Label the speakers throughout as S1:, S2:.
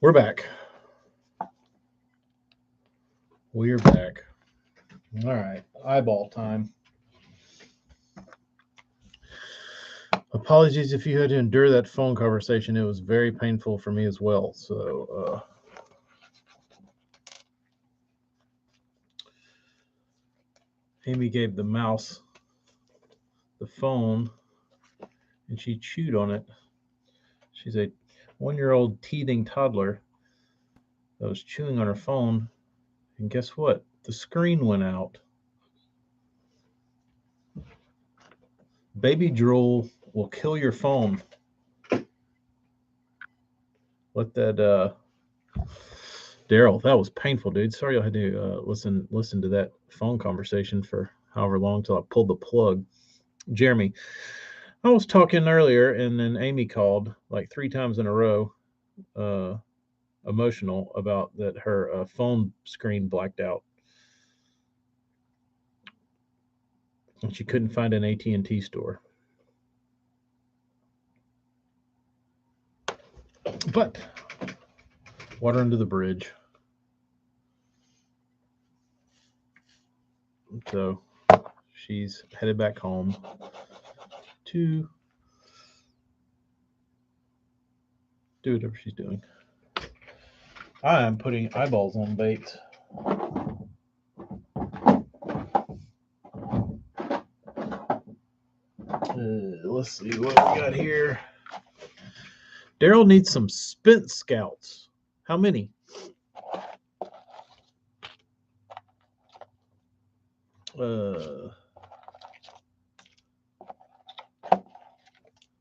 S1: We're back. We're back. All right. Eyeball time. Apologies if you had to endure that phone conversation. It was very painful for me as well. So, Amy gave the mouse the phone and she chewed on it. She's a 1-year-old teething toddler that was chewing on her phone. And guess what? The screen went out. Baby drool will kill your phone. Let that Daryl, that was painful, dude. Sorry I had to listen to that phone conversation for however long till I pulled the plug. Jeremy, I was talking earlier, and then Amy called like 3 times in a row, emotional about that her phone screen blacked out, and she couldn't find an AT&T store. But water under the bridge. So she's headed back home to do whatever she's doing. I am putting eyeballs on bait. Let's see what we got here. Daryl needs some spent scouts. How many?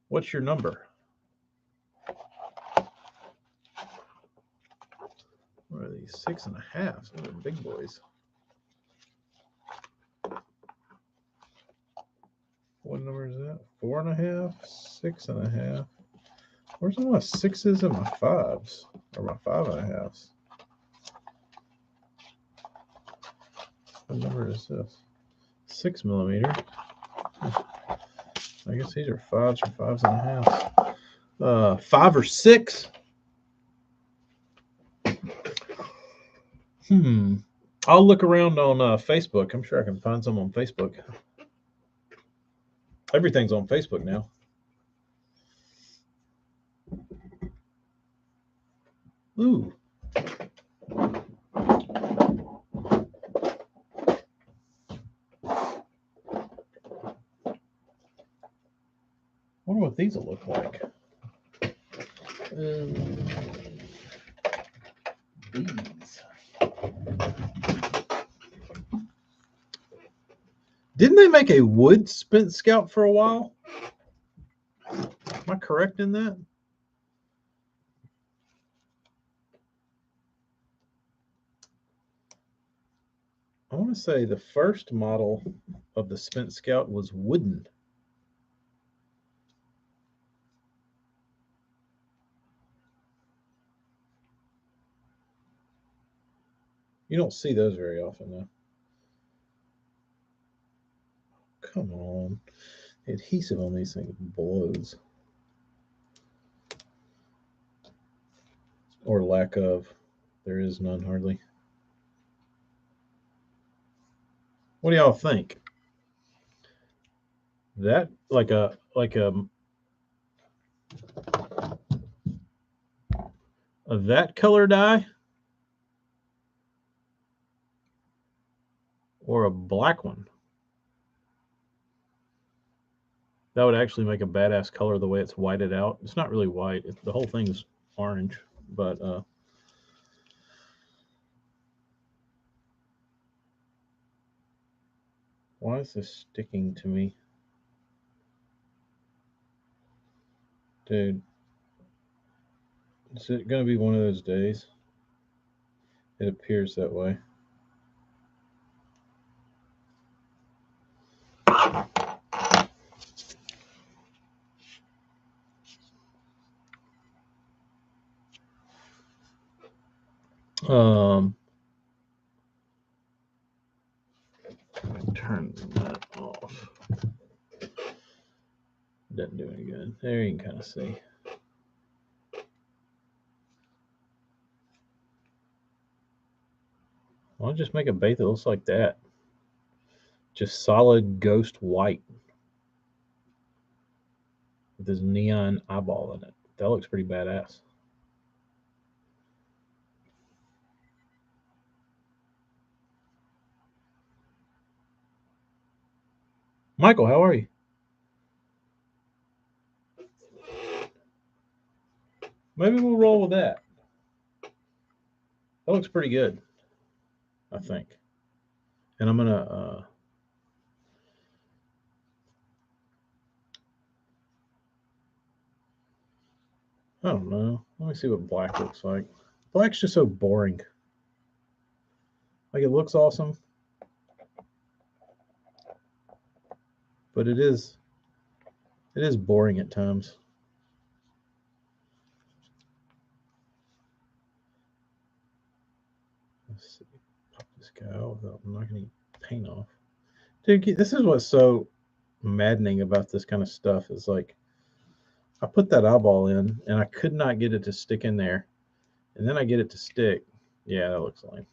S1: What's your number? What are these? 6.5. Those are big boys. What number is that? 4.5, 6.5. Where's all my 6s and my 5s? Or my 5.5s? What number is this? 6mm. I guess these are 5s or 5.5. 5 or 6? I'll look around on Facebook. I'm sure I can find some on Facebook. Everything's on Facebook now. Ooh. I wonder what these will look like. These. Didn't they make a wood spent scout for a while? Am I correct in that? I want to say the first model of the spent scout was wooden. You don't see those very often, though. Come on. The adhesive on these things blows. Or lack of. There is none hardly. What do y'all think? That like a that color dye or a black one? That would actually make a badass color the way it's whited out. It's not really white. The whole thing's orange, but Why is this sticking to me? Dude, is it going to be one of those days? It appears that way. Turn that off. Doesn't do any good. There you can kind of see. Why don't I just make a bait that looks like that? Just solid ghost white with this neon eyeball in it. That looks pretty badass. Michael, how are you? Maybe we'll roll with that. That looks pretty good, I think. And I'm gonna I don't know. Let me see what black looks like. Black's just so boring. Like it looks awesome, but it is boring at times. Let's see. Pop this guy out without knocking paint off. Dude, this is what's so maddening about this kind of stuff is like I put that eyeball in and I could not get it to stick in there. And then I get it to stick. Yeah, that looks lame.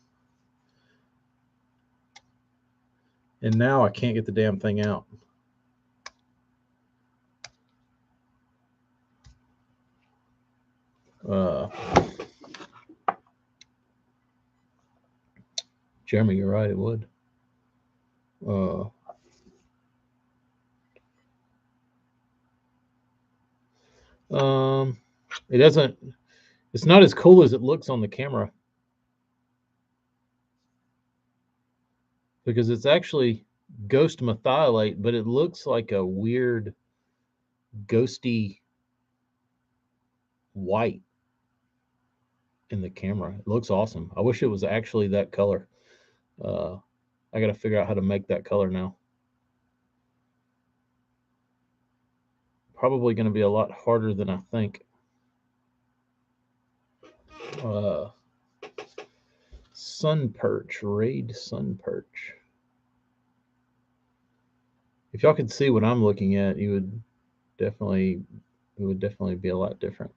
S1: And now I can't get the damn thing out. Jeremy, you're right, it would. It doesn't, it's not as cool as it looks on the camera. Because it's actually ghost methylate, but it looks like a weird ghosty white in the camera. It looks awesome. I wish it was actually that color. I got to figure out how to make that color now. Probably going to be a lot harder than I think. Sun perch, raid sun perch. If y'all could see what I'm looking at, it would definitely be a lot different.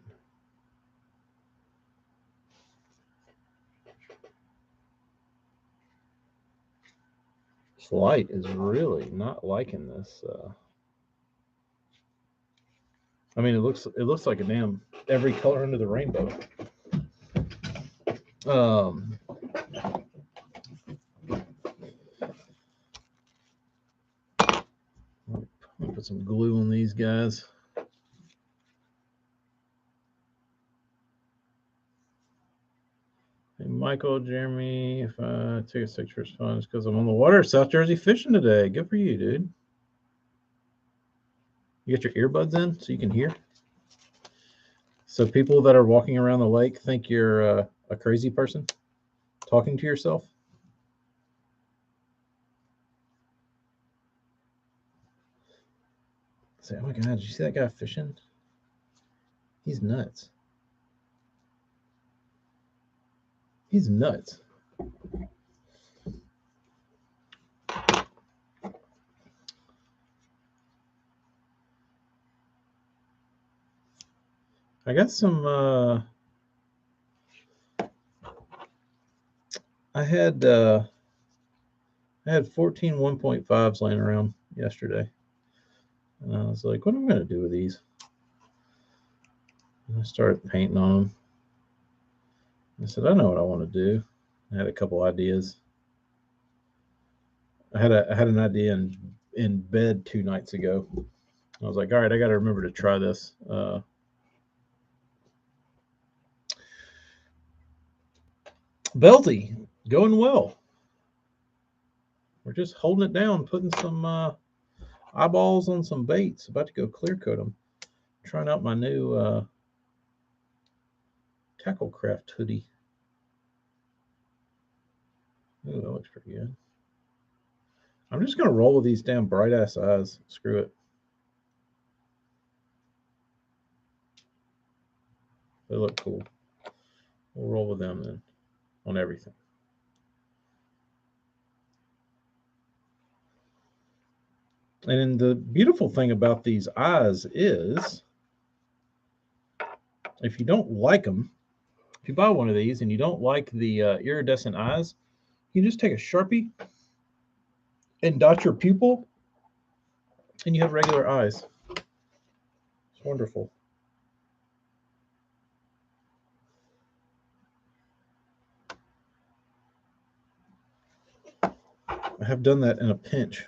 S1: This light is really not liking this. I mean, it looks like a damn every color under the rainbow. I'll put some glue on these guys. Hey, Michael, Jeremy, if I take a picture, it's fun. It's because I'm on the water, South Jersey fishing today. Good for you, dude. You get your earbuds in so you can hear. So people that are walking around the lake think you're a crazy person talking to yourself. Say, oh my God, did you see that guy fishing? He's nuts. He's nuts. I got some. I had 14 1.5s laying around yesterday, and I was like, "What am I going to do with these?" And I started painting on them. I said, "I know what I want to do." I had a couple ideas. I had an idea in bed 2 nights ago. I was like, "All right, I got to remember to try this." Belty, going well. We're just holding it down, putting some eyeballs on some baits. About to go clear coat them. Trying out my new Tacklecraft hoodie. Ooh, that looks pretty good. I'm just going to roll with these damn bright ass eyes. Screw it. They look cool. We'll roll with them then on everything. And the beautiful thing about these eyes is if you don't like them, if you buy one of these and you don't like the iridescent eyes, you just take a Sharpie and dot your pupil and you have regular eyes. It's wonderful. I have done that in a pinch.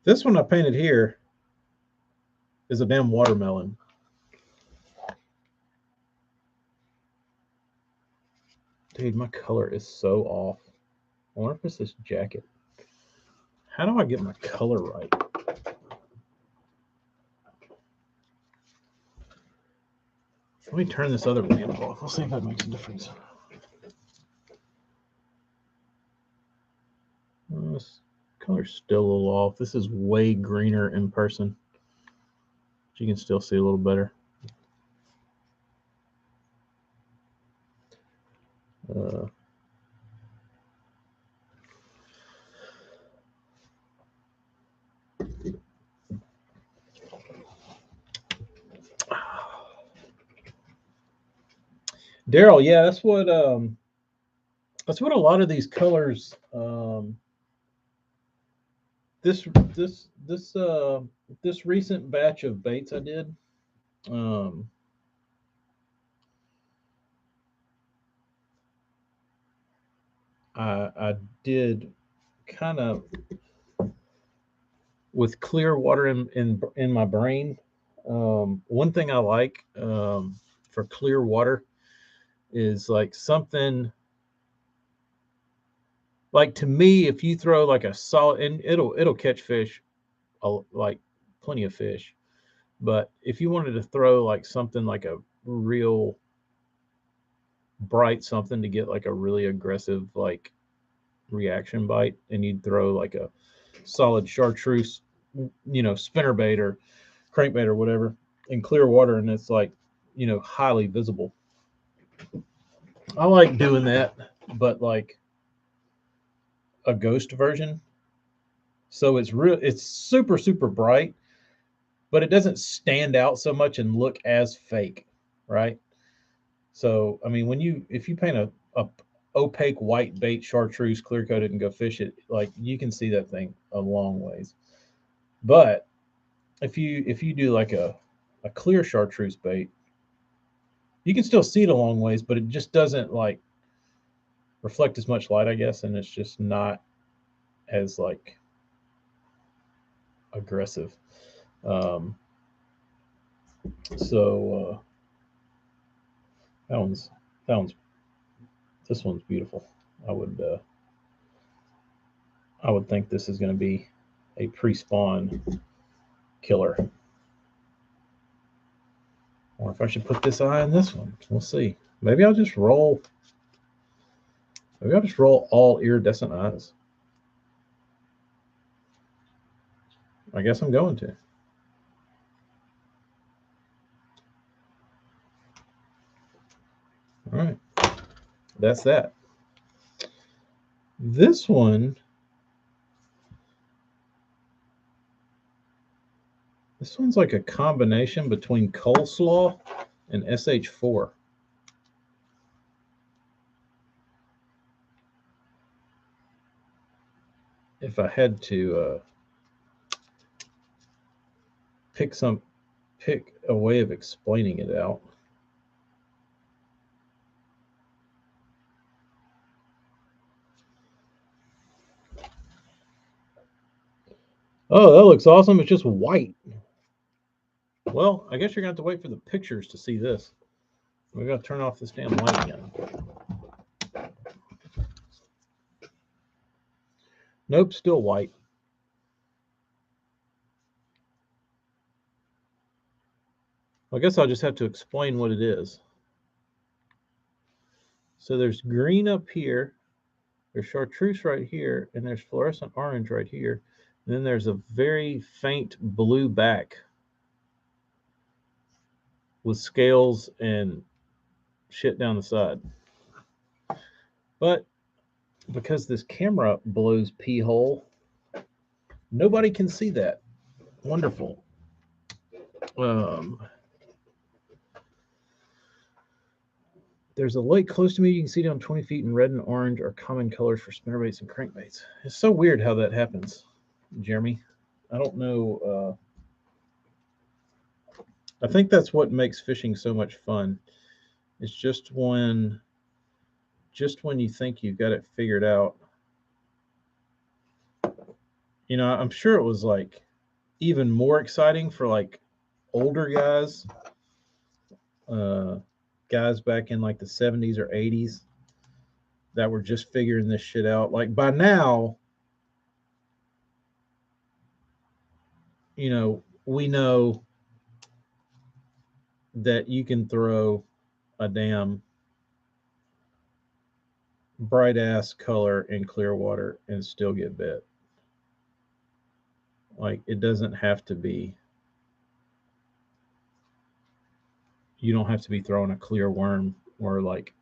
S1: This one I painted here is a damn watermelon. Dude, my color is so off. I wonder if it's this jacket. How do I get my color right? Let me turn this other lamp off. We'll see if that makes a difference. This color's still a little off. This is way greener in person. But you can still see a little better. Daryl, yeah, that's what a lot of these colors this recent batch of baits I did I did kind of with clear water in my brain. One thing I like for clear water is like something like, to me, if you throw like a solid, and it'll catch fish, like plenty of fish. But if you wanted to throw like something like a real bright something to get like a really aggressive like reaction bite, and you'd throw like a solid chartreuse, spinnerbait or crankbait or whatever in clear water, and it's like, highly visible. I like doing that, but like a ghost version. So it's super, super bright, but it doesn't stand out so much and look as fake, right? So, I mean, if you paint a opaque white bait chartreuse, clear coat it and go fish it, like you can see that thing a long ways. But if you do like a clear chartreuse bait, you can still see it a long ways, but it just doesn't like reflect as much light, I guess, and it's just not as like aggressive. So this one's beautiful. I would think this is going to be a pre-spawn killer. Or if I should put this eye on this one, we'll see. Maybe I'll just roll all iridescent eyes. I guess I'm going to. All right. That's that. This one's like a combination between coleslaw and SH4. If I had to pick a way of explaining it out. Oh, that looks awesome. It's just white. Well, I guess you're going to have to wait for the pictures to see this. We're going to turn off this damn light again. Nope, still white. I guess I'll just have to explain what it is. So there's green up here, there's chartreuse right here, and there's fluorescent orange right here. And then there's a very faint blue back with scales and shit down the side. But because this camera blows pee hole, nobody can see that. Wonderful. There's a lake close to me. You can see down 20 feet, and red and orange are common colors for spinnerbaits and crankbaits. It's so weird how that happens, Jeremy. I don't know. I think that's what makes fishing so much fun. It's just when you think you've got it figured out. You know, I'm sure it was like even more exciting for like older guys. Guys back in like the 70s or 80s that were just figuring this shit out. Like by now, you know, we know that you can throw a damn bright ass color in clear water and still get bit. Like it doesn't have to be, you don't have to be throwing a clear worm or like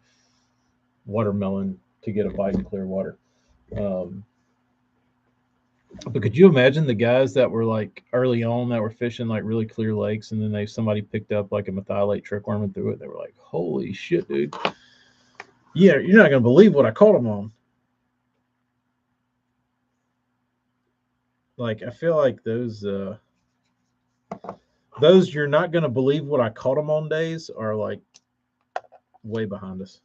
S1: watermelon to get a bite in clear water. But could you imagine the guys that were like early on that were fishing like really clear lakes, and then somebody picked up like a methylate trickworm and threw it? They were like, "Holy shit, dude! Yeah, you're not gonna believe what I caught them on." Like I feel like those you're not gonna believe what I caught them on days are like way behind us.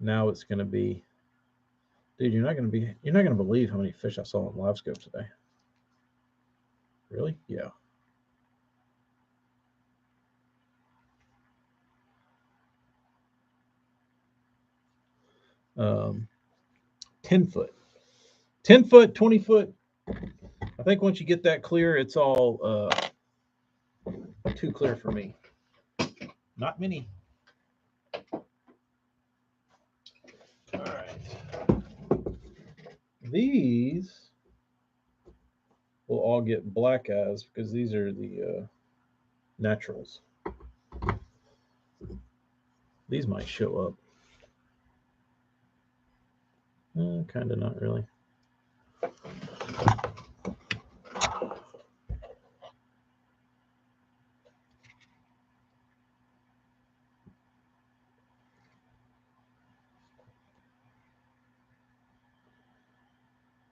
S1: Now it's gonna be, dude, you're not gonna believe how many fish I saw on LiveScope today. Really? Yeah. Um, 10 foot, 10 foot, 20 foot. I think once you get that clear, it's all too clear for me. Not many. All right. These will all get black eyes because these are the naturals. These might show up. Kind of not really.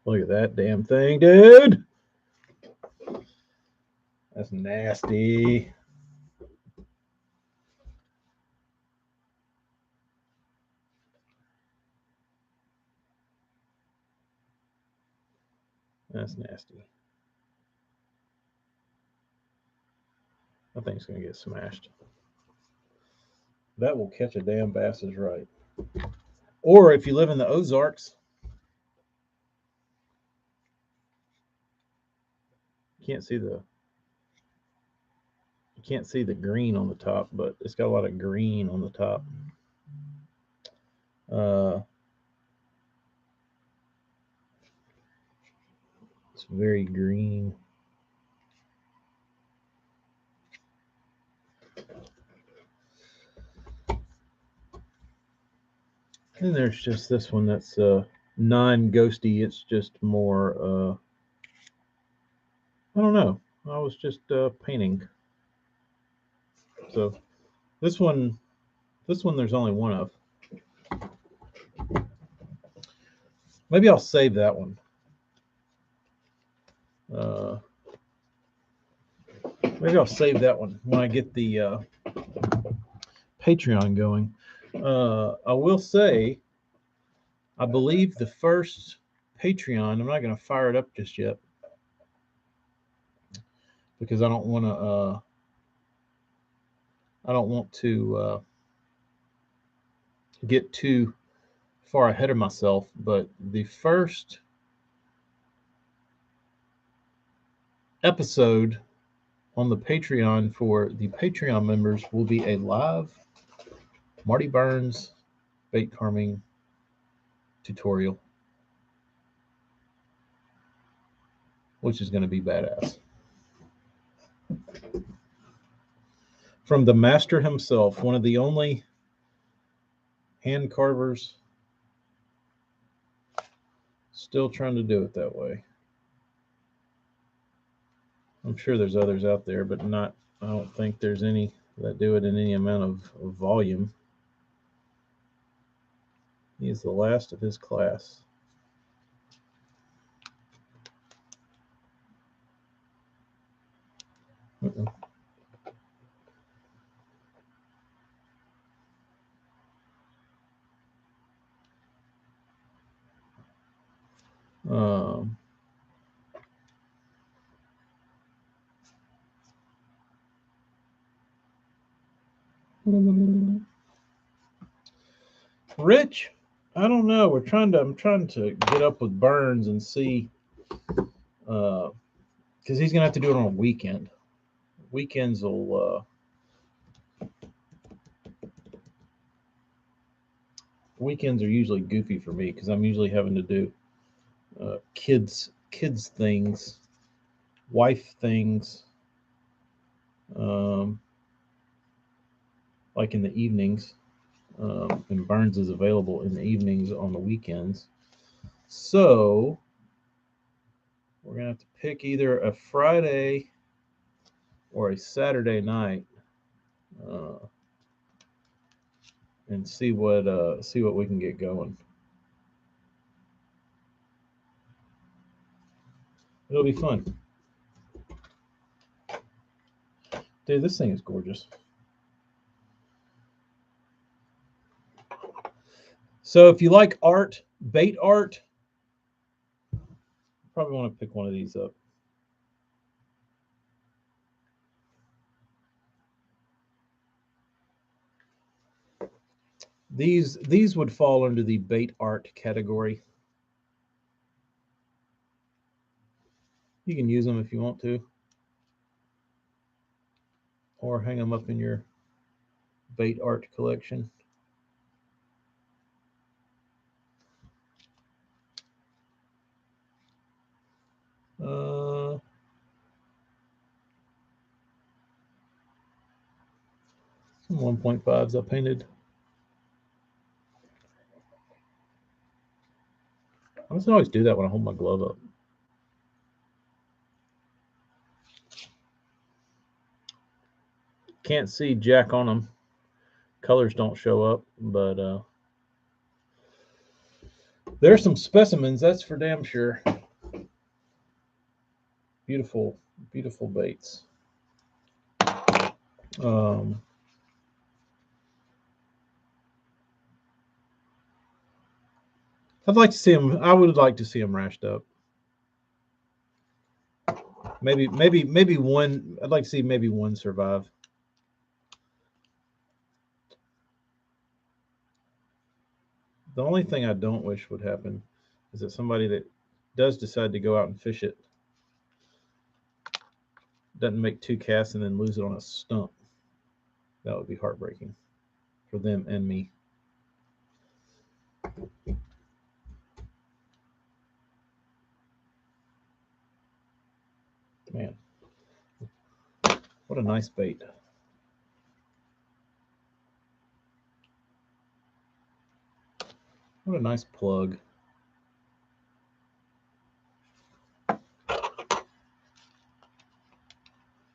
S1: Look at that damn thing, dude. That's nasty. That's nasty. That thing's going to get smashed. That will catch a damn bass is right. Or if you live in the Ozarks, you can't see the green on the top, but it's got a lot of green on the top. It's very green. And there's just this one that's non-ghosty. It's just more, I don't know. I was just painting. So this one there's only one of. Maybe I'll save that one. Maybe I'll save that one when I get the Patreon going. I will say, I believe the first Patreon, I'm not going to fire it up just yet. because I don't want to get too far ahead of myself. But the first episode on the Patreon for the Patreon members will be a live Marty Burns bait carving tutorial, which is going to be badass. From the master himself, one of the only hand carvers still trying to do it that way. I'm sure there's others out there, but I don't think there's any that do it in any amount of volume. He is the last of his class. Rich, I don't know. I'm trying to get up with Burns and see, because he's gonna have to do it on a weekend. Weekends will. Weekends are usually goofy for me because I'm usually having to do kids things, wife things, like in the evenings. And Burns is available in the evenings on the weekends. So we're gonna have to pick either a Friday or a Saturday night, and see what we can get going. It'll be fun. Dude, this thing is gorgeous. So if you like art, bait art, you probably want to pick one of these up. These would fall under the bait art category. You can use them if you want to, or hang them up in your bait art collection. Some 1.5s I painted. I must always do that when I hold my glove up. Can't see jack on them. Colors don't show up, but there's some specimens, that's for damn sure. Beautiful, beautiful baits. I'd like to see them. I would like to see them rashed up. Maybe one. I'd like to see maybe one survive. The only thing I don't wish would happen is that somebody that does decide to go out and fish it doesn't make 2 casts and then lose it on a stump. That would be heartbreaking for them and me. Man, what a nice bait. What a nice plug.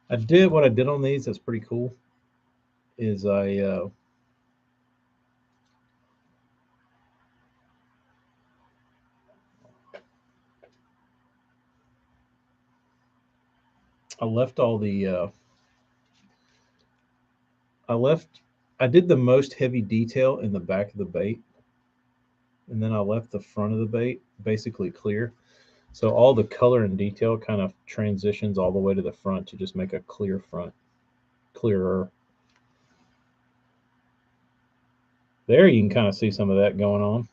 S1: What I did on these that's pretty cool is I left all the I did the most heavy detail in the back of the bait, and then I left the front of the bait basically clear. So all the color and detail kind of transitions all the way to the front to just make a clear front, clearer. There you can kind of see some of that going on.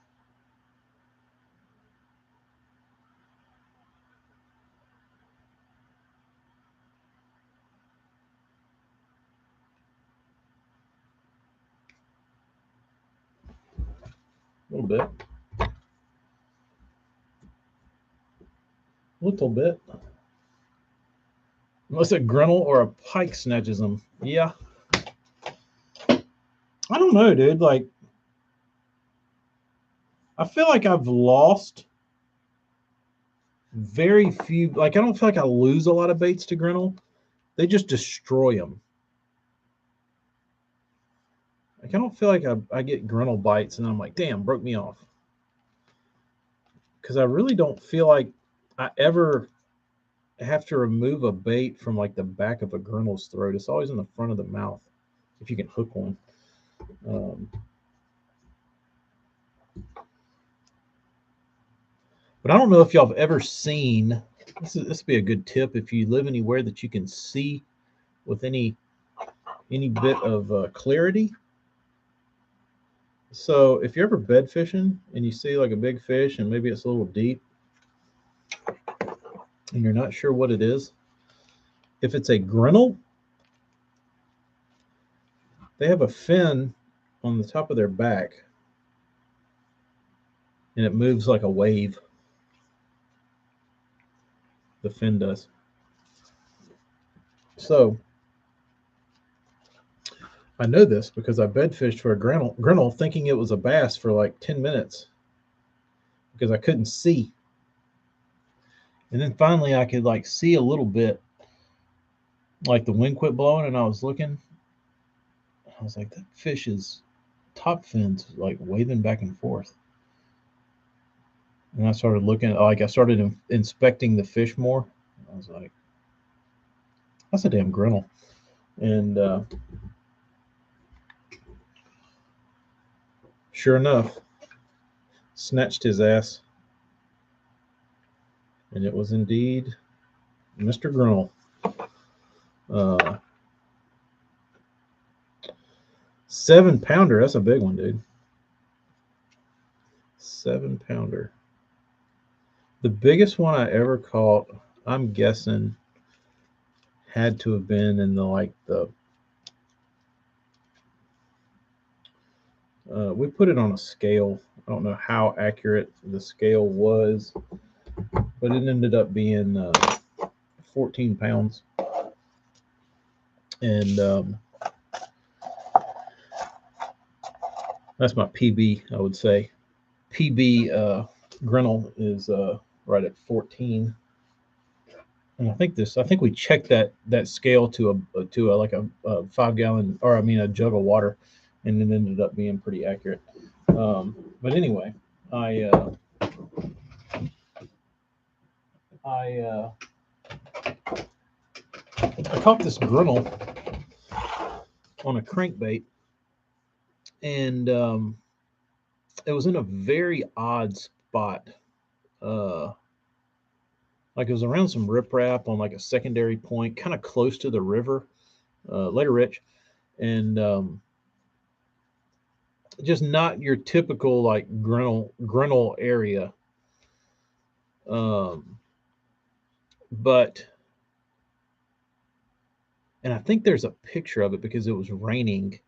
S1: A little bit. Little bit. Unless a Grinnell or a pike snatches them. Yeah. I don't know, dude. Like, I feel like I've lost very few. Like, I don't feel like I lose a lot of baits to Grinnell. They just destroy them. Like, I don't feel like I get Grinnell bites and I'm like, damn, broke me off. Because I really don't feel like I ever have to remove a bait from like the back of a Grinnell's throat. It's always in the front of the mouth if you can hook one. But I don't know if y'all have ever seen. This would be a good tip if you live anywhere that you can see with any bit of clarity. So if you're ever bed fishing and you see like a big fish and maybe it's a little deep and you're not sure what it is, if it's a Grinnell, they have a fin on the top of their back and it moves like a wave. The fin does. So I know this because I bed fished for a Grinnell thinking it was a bass for like 10 minutes because I couldn't see. And then finally I could like see a little bit, like the wind quit blowing and I was looking. I was like, that fish's top fins like waving back and forth. And I started looking, like I started inspecting the fish more. I was like, that's a damn Grinnell. And sure enough, snatched his ass. And it was indeed Mr. Grinnell. 7-pounder. That's a big one, dude. 7-pounder. The biggest one I ever caught, I'm guessing, had to have been in the we put it on a scale. I don't know how accurate the scale was, but it ended up being 14 pounds. And that's my PB, I would say. PB Grinnell is right at 14. And I think we checked that scale to a 5-gallon, or I mean a jug of water, and it ended up being pretty accurate. But anyway, I caught this Grinnell on a crankbait, and it was in a very odd spot. Like it was around some riprap on like a secondary point, kind of close to the river, Later Rich, and just not your typical like Grinnell area. But and I think there's a picture of it because it was raining,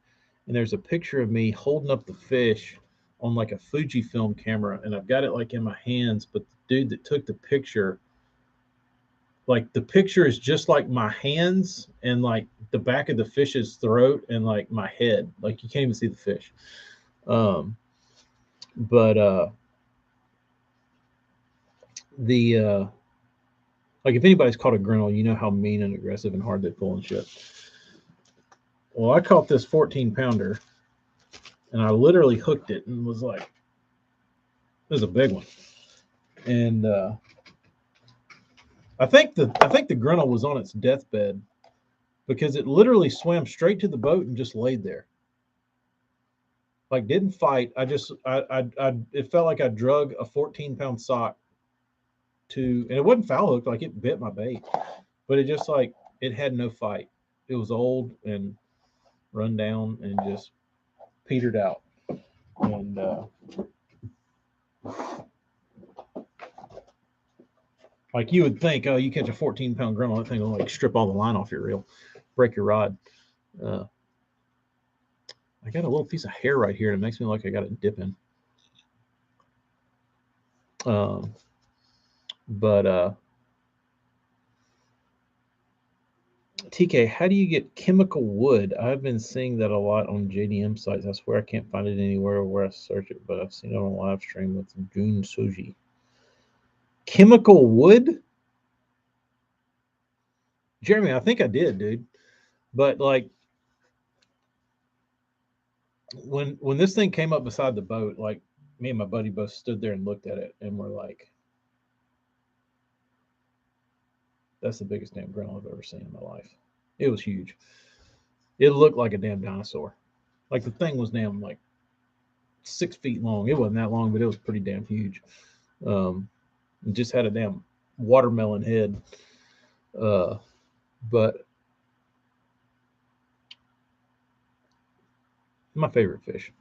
S1: and there's a picture of me holding up the fish on like a Fujifilm camera, and I've got it like in my hands, but the dude that took the picture, like the picture is just like my hands and like the back of the fish's throat and like my head, like you can't even see the fish. But the like if anybody's caught a Grinnell, you know how mean and aggressive and hard they pull and shit. Well, I caught this 14-pounder and I literally hooked it and was like, this is a big one. And I think the Grinnell was on its deathbed because it literally swam straight to the boat and just laid there. Like didn't fight. It felt like I drug a 14-pound sock and it wasn't foul hooked, like it bit my bait, but it just like it had no fight. It was old and run down and just petered out. And like you would think, oh, you catch a 14-pound grinnell, that thing will like strip all the line off your reel, break your rod. Uh, I got a little piece of hair right here, and it makes me like I got it dipping. But TK, how do you get chemical wood? I've been seeing that a lot on JDM sites. I swear I can't find it anywhere where I search it, but I've seen it on a live stream with Jun Suji. Chemical wood? Jeremy, I think I did, dude. But like when this thing came up beside the boat, like me and my buddy both stood there and looked at it and we're like, that's the biggest damn grinnell I've ever seen in my life. It was huge. It looked like a damn dinosaur. Like the thing was damn like 6 feet long. It wasn't that long, but it was pretty damn huge. It just had a damn watermelon head. But my favorite fish.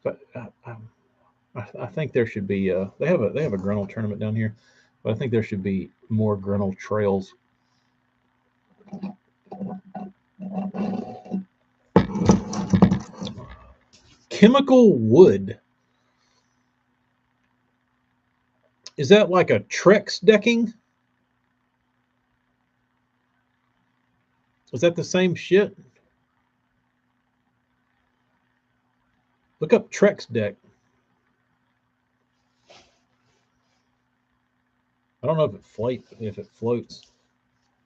S1: But I think there should be they have a grinnell tournament down here, but I think there should be more grinnell trails. Chemical wood. Is that like a Trex decking? Is that the same shit? Look up Trex deck. I don't know if it floats.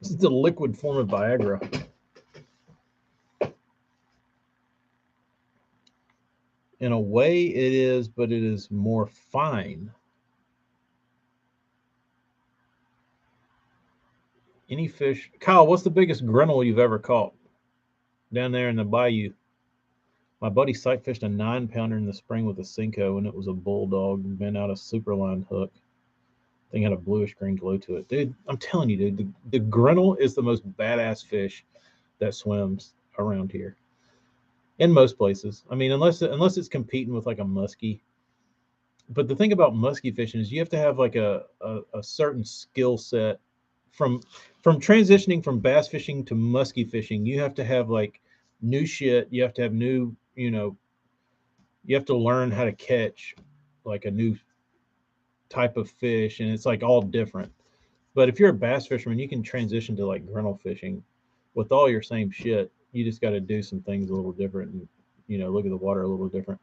S1: This is the liquid form of Viagra. In a way, it is, but it is more fine. Any fish? Kyle, what's the biggest grinnell you've ever caught down there in the bayou? My buddy sight fished a 9-pounder in the spring with a Senko, and it was a bulldog bent out a superline hook. Thing had a bluish green glow to it. Dude, I'm telling you, dude, the grinnell is the most badass fish that swims around here. In most places. I mean, unless it's competing with like a muskie. But the thing about muskie fishing is you have to have like a certain skill set from transitioning from bass fishing to muskie fishing. You have to have like new shit. You have to have new, you have to learn how to catch like a new type of fish, and it's like all different. But if you're a bass fisherman, you can transition to like grinnell fishing with all your same shit. You just got to do some things a little different, and look at the water a little different.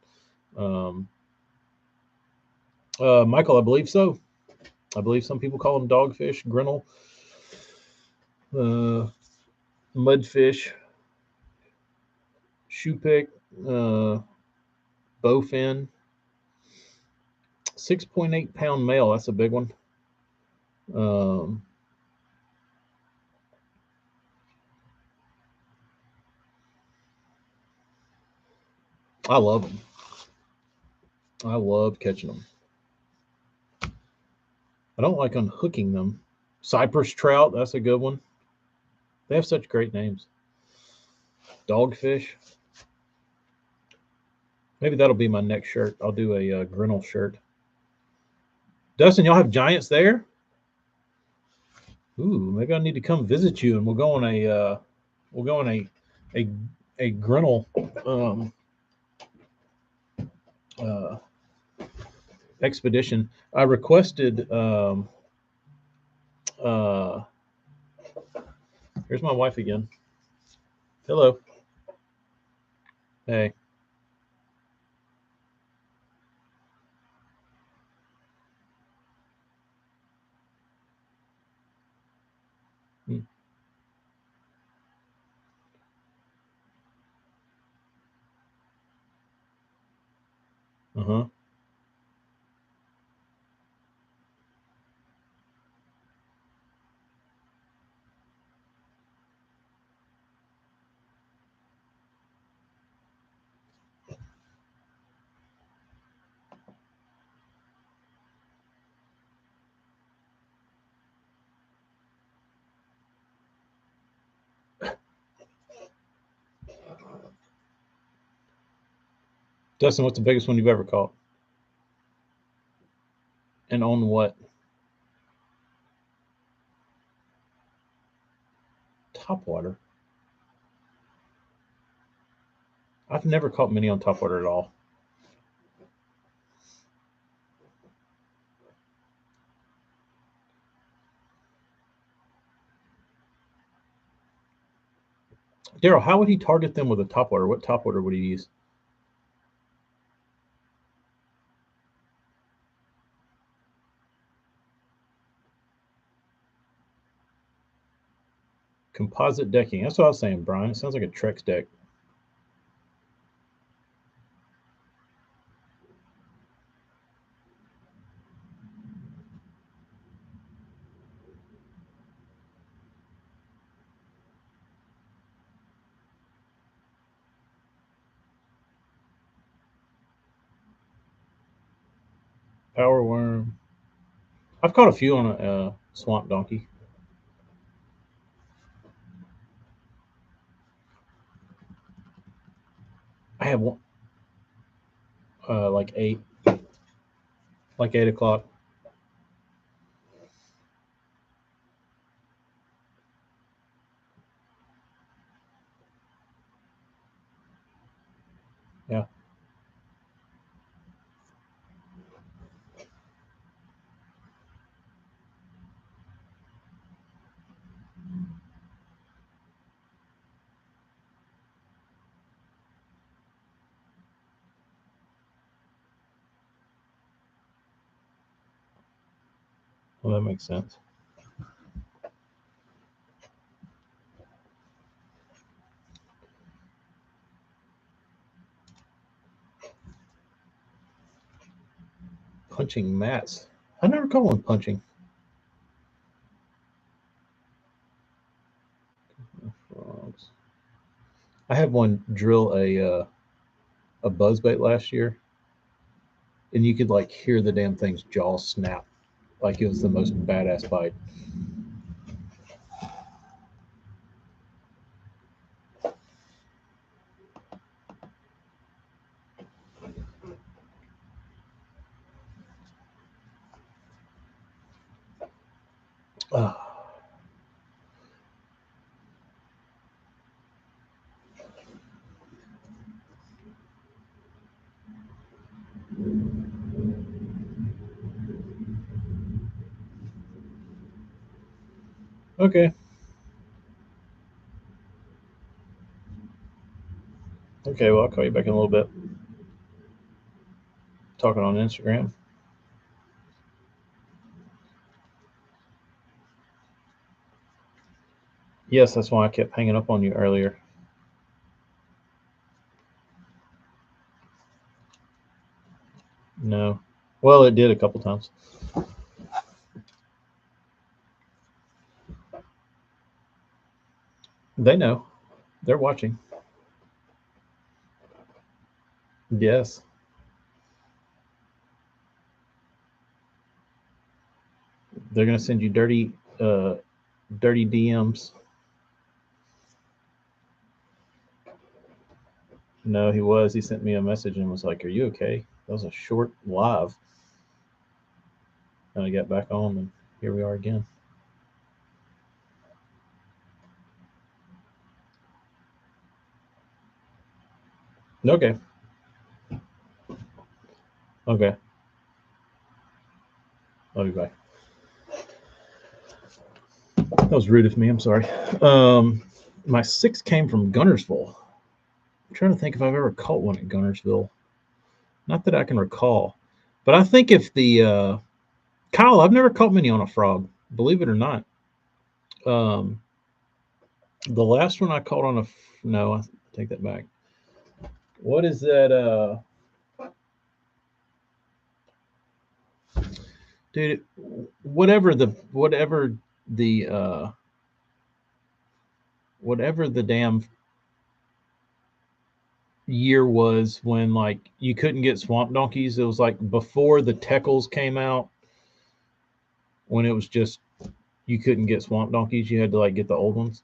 S1: Michael, I believe so. I believe some people call them dogfish, grinnell, mudfish, shoepick, bowfin. 6.8-pound male. That's a big one. I love them. I love catching them. I don't like unhooking them. Cypress trout, that's a good one. They have such great names. Dogfish. Maybe that'll be my next shirt. I'll do a grinnell shirt. Dustin, y'all have giants there? Ooh, maybe I need to come visit you, and we'll go on a grinnell expedition. I requested. Here's my wife again. Hello. Hey. Uh-huh. Dustin, what's the biggest one you've ever caught? And on what? Topwater. I've never caught many on topwater at all. Daryl, how would he target them with a topwater? What topwater would he use? Composite decking. That's what I was saying, Brian. It sounds like a Trex deck. Power worm. I've caught a few on a swamp donkey. I have one, like 8 o'clock. Yeah. Well, that makes sense. Punching mats. I never caught one punching. Frogs. I had one drill a buzzbait last year, and you could like hear the damn thing's jaw snap, like it was the most badass bite. Ah, okay. Okay, well, I'll call you back in a little bit. Talking on Instagram. Yes, that's why I kept hanging up on you earlier. No. Well, it did a couple times. They know. They're watching. Yes. They're gonna send you dirty DMs. No, he was. He sent me a message and was like, "Are you okay?" That was a short live. And I got back on, and here we are again. Okay. Okay. I'll be back. That was rude of me. I'm sorry. My 6 came from Gunnersville. I'm trying to think if I've ever caught one at Gunnersville. Not that I can recall. But I think if the Kyle, I've never caught many on a frog, believe it or not. Um, the last one I caught on a no, I take that back. What is that? Dude, the whatever the damn year was when like you couldn't get swamp donkeys. It was like before the Teckles came out, when it was just you couldn't get swamp donkeys. You had to like get the old ones.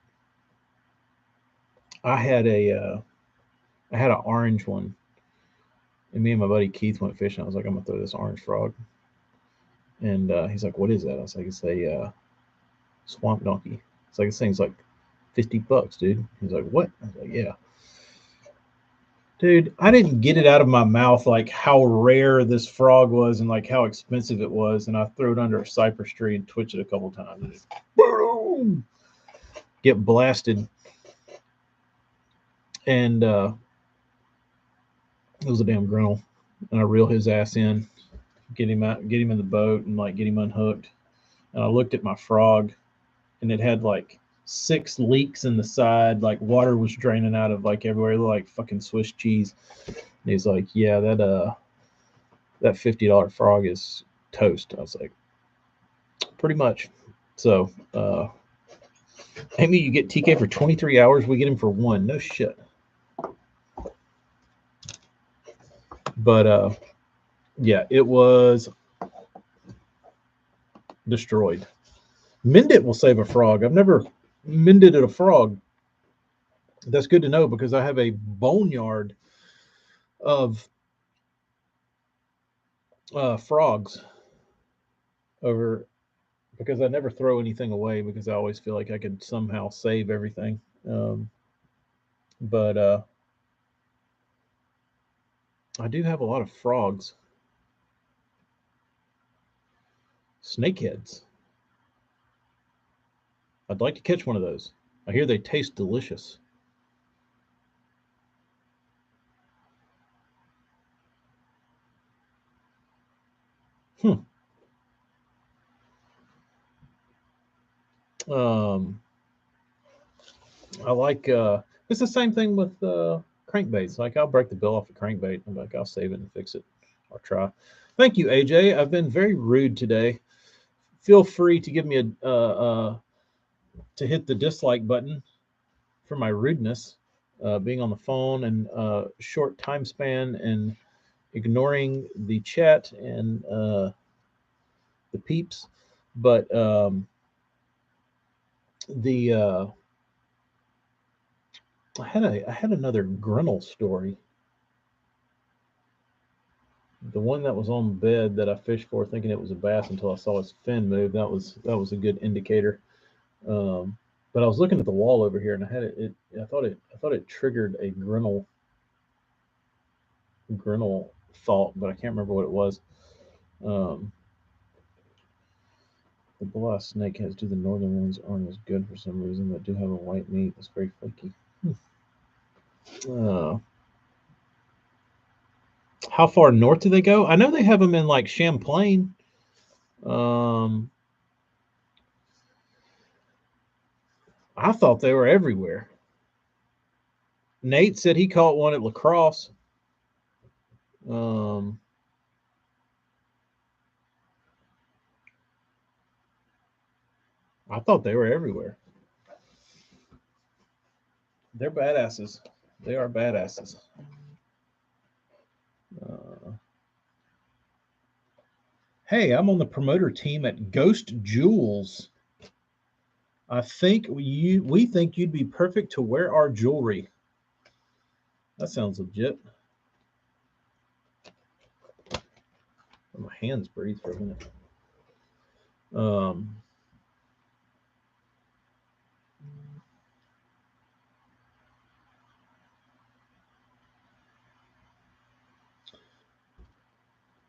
S1: I had a I had an orange one, And me and my buddy Keith went fishing. I was like, I'm gonna throw this orange frog. And he's like, what is that? I was like, it's a swamp donkey. It's like, this thing's like $50, dude. He's like, what? I was like, yeah. Dude, I didn't get it out of my mouth like how rare this frog was and like how expensive it was. And I threw it under a cypress tree and twitched it a couple times. And just, boom, get blasted. And it was a damn grinnell. And I reel his ass in, get him out, get him in the boat, and like get him unhooked. And I looked at my frog, and it had like 6 leaks in the side, like water was draining out of like everywhere, like fucking Swiss cheese. And he's like, "Yeah, that $50 frog is toast." I was like, "Pretty much." So, Amy, you get TK for 23 hours. We get him for 1. No shit. But yeah, it was destroyed. Mend it will save a frog. I've never mended a frog. That's good to know because I have a boneyard of frogs over because I never throw anything away because I always feel like I could somehow save everything. But I do have a lot of frogs. Snakeheads. I'd like to catch one of those. I hear they taste delicious. Hmm. Um, I like. It's the same thing with crankbaits. Like I'll break the bill off a crankbait. I'm like I'll save it and fix it or try. Thank you, AJ. I've been very rude today. Feel free to give me to hit the dislike button for my rudeness, being on the phone and short time span and ignoring the chat and the peeps. But the I had another Grinnell story. The one that was on the bed that I fished for, thinking it was a bass until I saw his fin move. That was a good indicator. Um, but I was looking at the wall over here, and I had I thought it triggered a Grinnell thought, but I can't remember what it was. Um, the bull snake has do the northern ones aren't as good for some reason, but do have a white meat that's very flaky. Uh, how far north do they go? I know they have them in like Champlain. Um, I thought they were everywhere. Nate said he caught one at La Crosse. Um, I thought they were everywhere. They're badasses. They are badasses. Uh, hey, I'm on the promoter team at Ghost Jewels. I think we think you'd be perfect to wear our jewelry. That sounds legit. My hands breathe for a minute. Um,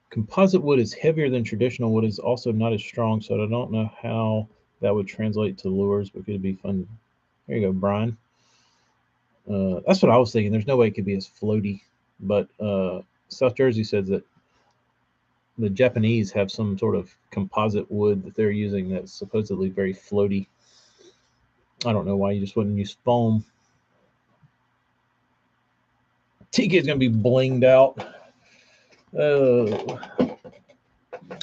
S1: composite wood is heavier than traditional wood, is also not as strong, so I don't know how that would translate to lures, but it'd be fun. There you go, Brian. That's what I was thinking. There's no way it could be as floaty, but South Jersey says that the Japanese have some sort of composite wood that they're using that's supposedly very floaty. I don't know why you just wouldn't use foam. TK is gonna be blinged out.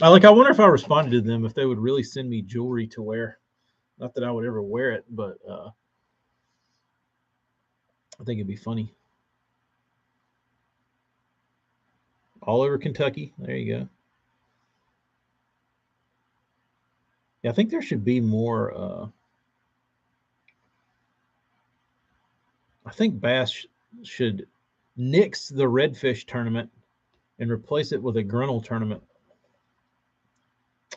S1: I wonder if I responded to them if they would really send me jewelry to wear. Not that I would ever wear it, but I think it'd be funny. All over Kentucky. There you go. Yeah, I think there should be more. I think bass should nix the redfish tournament and replace it with a Grinnell tournament.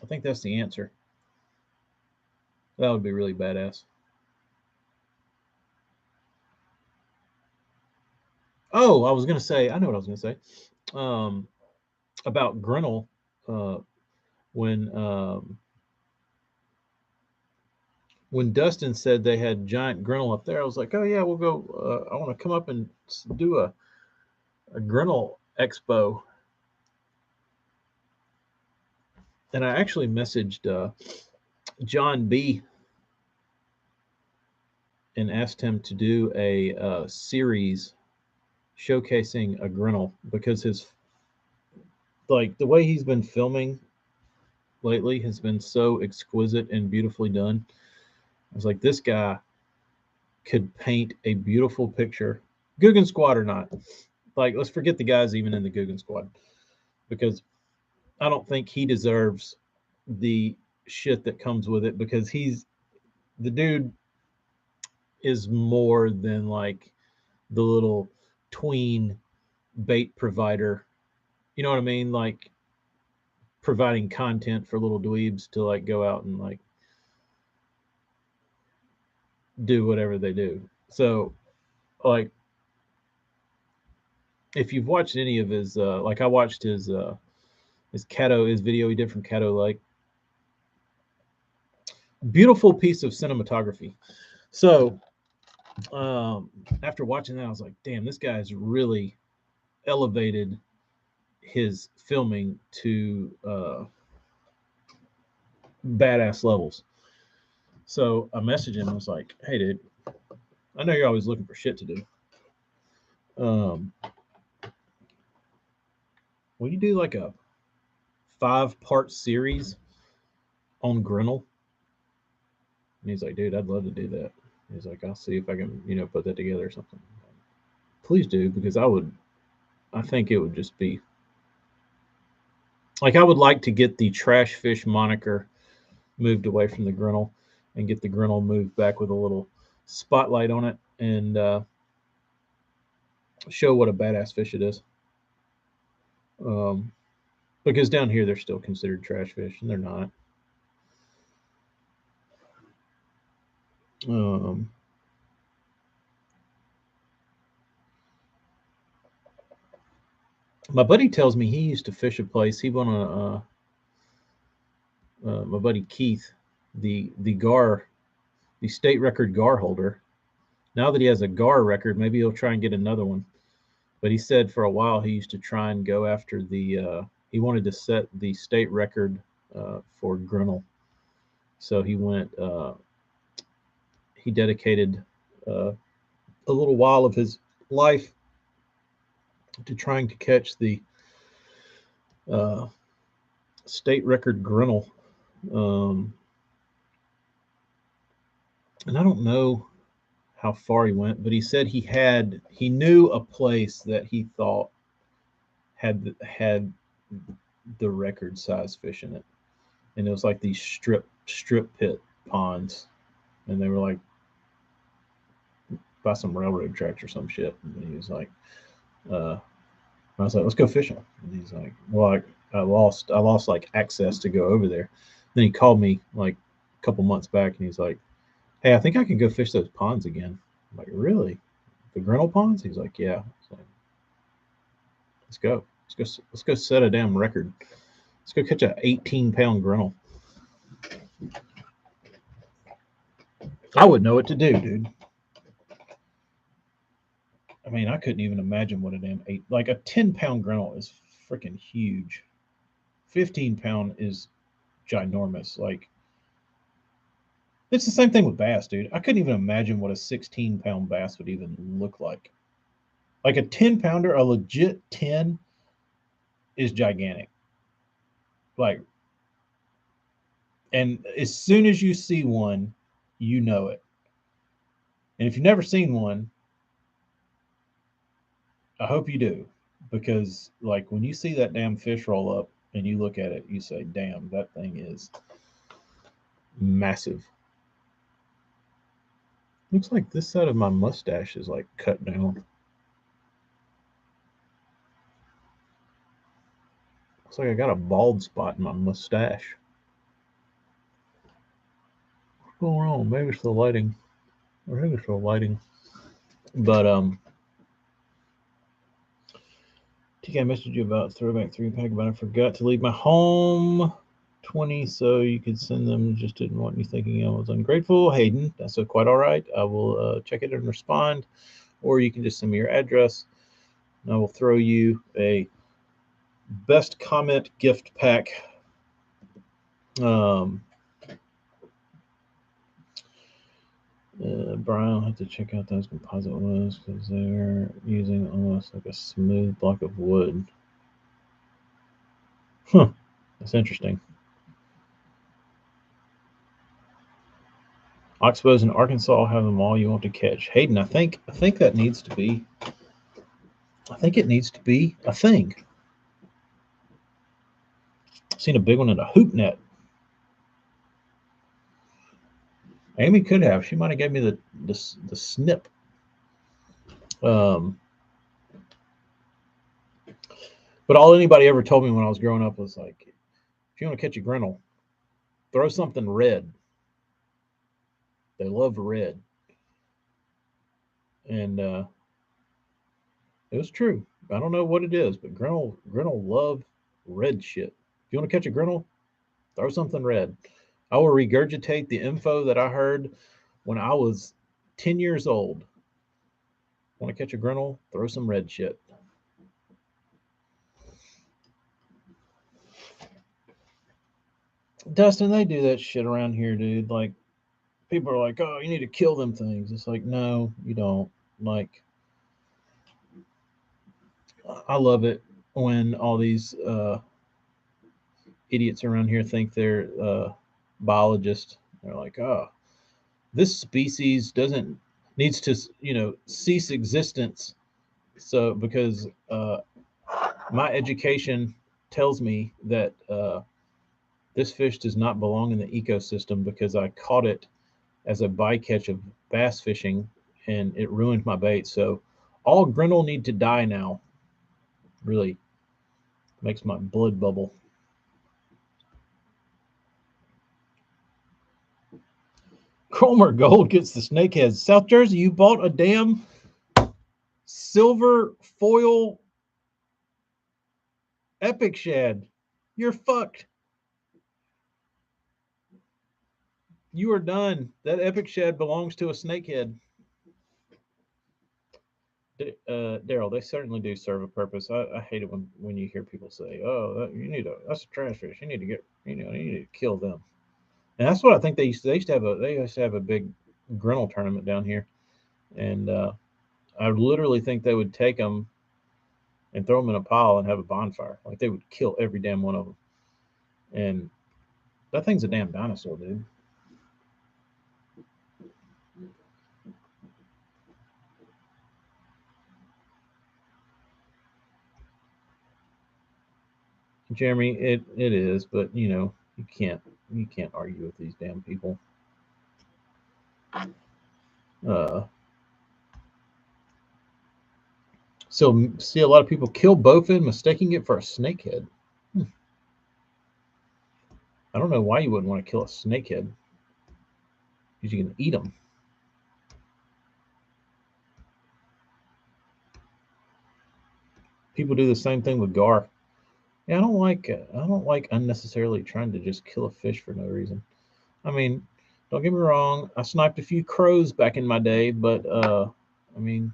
S1: I think that's the answer. That would be really badass. Oh, I was gonna say, I know what I was gonna say. Um, about Grinnell, uh, when um, when Dustin said they had giant Grinnell up there, I was like, oh yeah, we'll go. I want to come up and do a Grinnell expo. And I actually messaged John B and asked him to do a series showcasing a Grinnell because his like the way he's been filming lately has been so exquisite and beautifully done. I was like, this guy could paint a beautiful picture, Guggen Squad or not. Like, let's forget the guys even in the Guggen Squad because I don't think he deserves the shit that comes with it because he's the dude is more than like the little tween bait provider. You know what I mean? Like providing content for little dweebs to like go out and like do whatever they do. So like if you've watched any of his like I watched his Caddo his video he did from Caddo Lake. Beautiful piece of cinematography. So after watching that, I was like, damn, this guy's really elevated his filming to badass levels. So I messaged him and was like, hey, dude, I know you're always looking for shit to do. Will you do like a 5-part series on Grinnell? And he's like, dude, I'd love to do that. He's like, I'll see if I can, put that together or something. Please do, because I think it would just be like I would like to get the trash fish moniker moved away from the Grinnell and get the Grinnell moved back with a little spotlight on it and show what a badass fish it is. Um, because down here they're still considered trash fish, and they're not. Um, my buddy tells me he used to fish a place. He went on my buddy Keith, the gar, the state record gar holder. Now that he has a gar record, maybe he'll try and get another one. But he said for a while he used to try and go after the. He wanted to set the state record for Grinnell, so he went. He dedicated uh, a little while of his life to trying to catch the uh, state record Grinnell. Um, and I don't know how far he went, but he said he knew a place that he thought had the record size fish in it, and it was like these strip pit ponds, and they were like by some railroad tracks or some shit. And he was like, I was like, let's go fishing. And he's like, well, I lost like access to go over there. Then he called me like a couple months back, and he's like, hey, I think I can go fish those ponds again. I'm like, really? The Grinnell ponds? He's like, yeah. Like, let's go. Let's go set a damn record. Let's go catch a 18-pound Grinnell. I would know what to do, dude. I mean, I couldn't even imagine what a damn like a 10-pound Grinnell is freaking huge. 15-pound is ginormous. Like it's the same thing with bass, dude. I couldn't even imagine what a 16-pound bass would even look like. Like a 10-pounder, a legit 10 is gigantic. Like, and as soon as you see one, you know it. And if you've never seen one, I hope you do. Because, like, when you see that damn fish roll up and you look at it, you say, damn, that thing is massive. Looks like this side of my mustache is like cut down. Looks like I got a bald spot in my mustache. What's going on? Maybe it's the lighting. I think it's the lighting. But TK, I messaged you about throwback 3-pack, but I forgot to leave my home 20, so you could send them. Just didn't want you thinking I was ungrateful. Hayden, that's quite all right. I will check it and respond, or you can just send me your address, and I will throw you a best comment gift pack. Brian, I'll have to check out those composite ones because they're using almost like a smooth block of wood. Huh, that's interesting. Oxbows in Arkansas have them all you want to catch. Hayden, I think that needs to be. I think it needs to be a thing. I've seen a big one in a hoop net. Amy could have. She might have gave me the snip. But all anybody ever told me when I was growing up was like, if you want to catch a grinnell, throw something red. They love red. And it was true. I don't know what it is, but grinnell love red shit. If you want to catch a grinnell, throw something red. I will regurgitate the info that I heard when I was 10 years old. Want to catch a grinnell? Throw some red shit. Dustin, they do that shit around here, dude. Like, people are like, oh, you need to kill them things. It's like, no, you don't. Like, I love it when all these idiots around here think they're biologists. They're like, oh, this species needs to, cease existence. So because my education tells me that this fish does not belong in the ecosystem because I caught it as a bycatch of bass fishing and it ruined my bait. So all grinnell need to die now. Really makes my blood bubble. Cromer Gold gets the snakeheads. South Jersey, you bought a damn silver foil epic shad. You're fucked. You are done. That epic shad belongs to a snakehead. Daryl, they certainly do serve a purpose. I hate it when you hear people say, "Oh, that's a trash fish. You need to kill them." And that's what I think they used to have a big grinnell tournament down here, and I literally think they would take them and throw them in a pile and have a bonfire. Like they would kill every damn one of them. And that thing's a damn dinosaur, dude. Jeremy, it is, but you can't argue with these damn people. So see a lot of people kill bowfin, mistaking it for a snakehead. I don't know why you wouldn't want to kill a snakehead, because you can eat them. People do the same thing with gar. Yeah, I don't like unnecessarily trying to just kill a fish for no reason. I mean, don't get me wrong, I sniped a few crows back in my day, but I mean,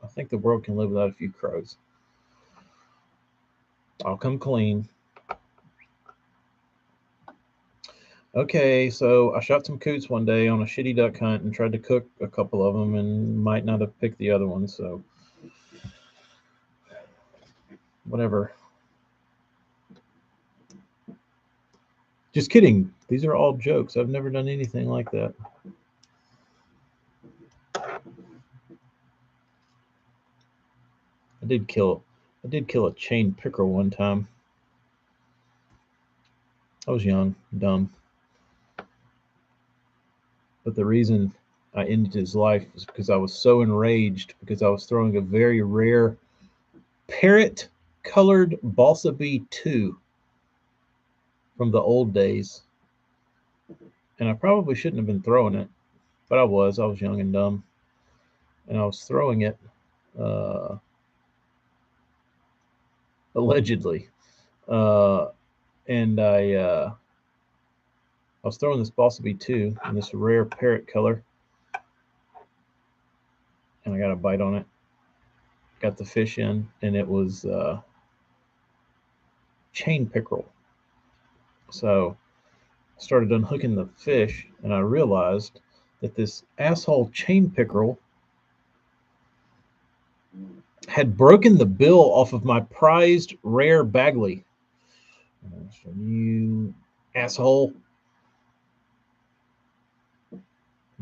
S1: I think the world can live without a few crows. I'll come clean. Okay, so I shot some coots one day on a shitty duck hunt and tried to cook a couple of them and might not have picked the other one, so whatever. Just kidding. These are all jokes. I've never done anything like that. I did kill a chain pickerel one time. I was young, dumb. But the reason I ended his life was because I was so enraged because I was throwing a very rare parrot colored balsa bee 2 from the old days. And I probably shouldn't have been throwing it, but I was. I was young and dumb. And I was throwing it uh, allegedly. Uh, and I was throwing this Bossa B2 in this rare parrot color, and I got a bite on it. Got the fish in, and it was chain pickerel. So I started unhooking the fish, and I realized that this asshole chain pickerel had broken the bill off of my prized rare Bagley. So you asshole.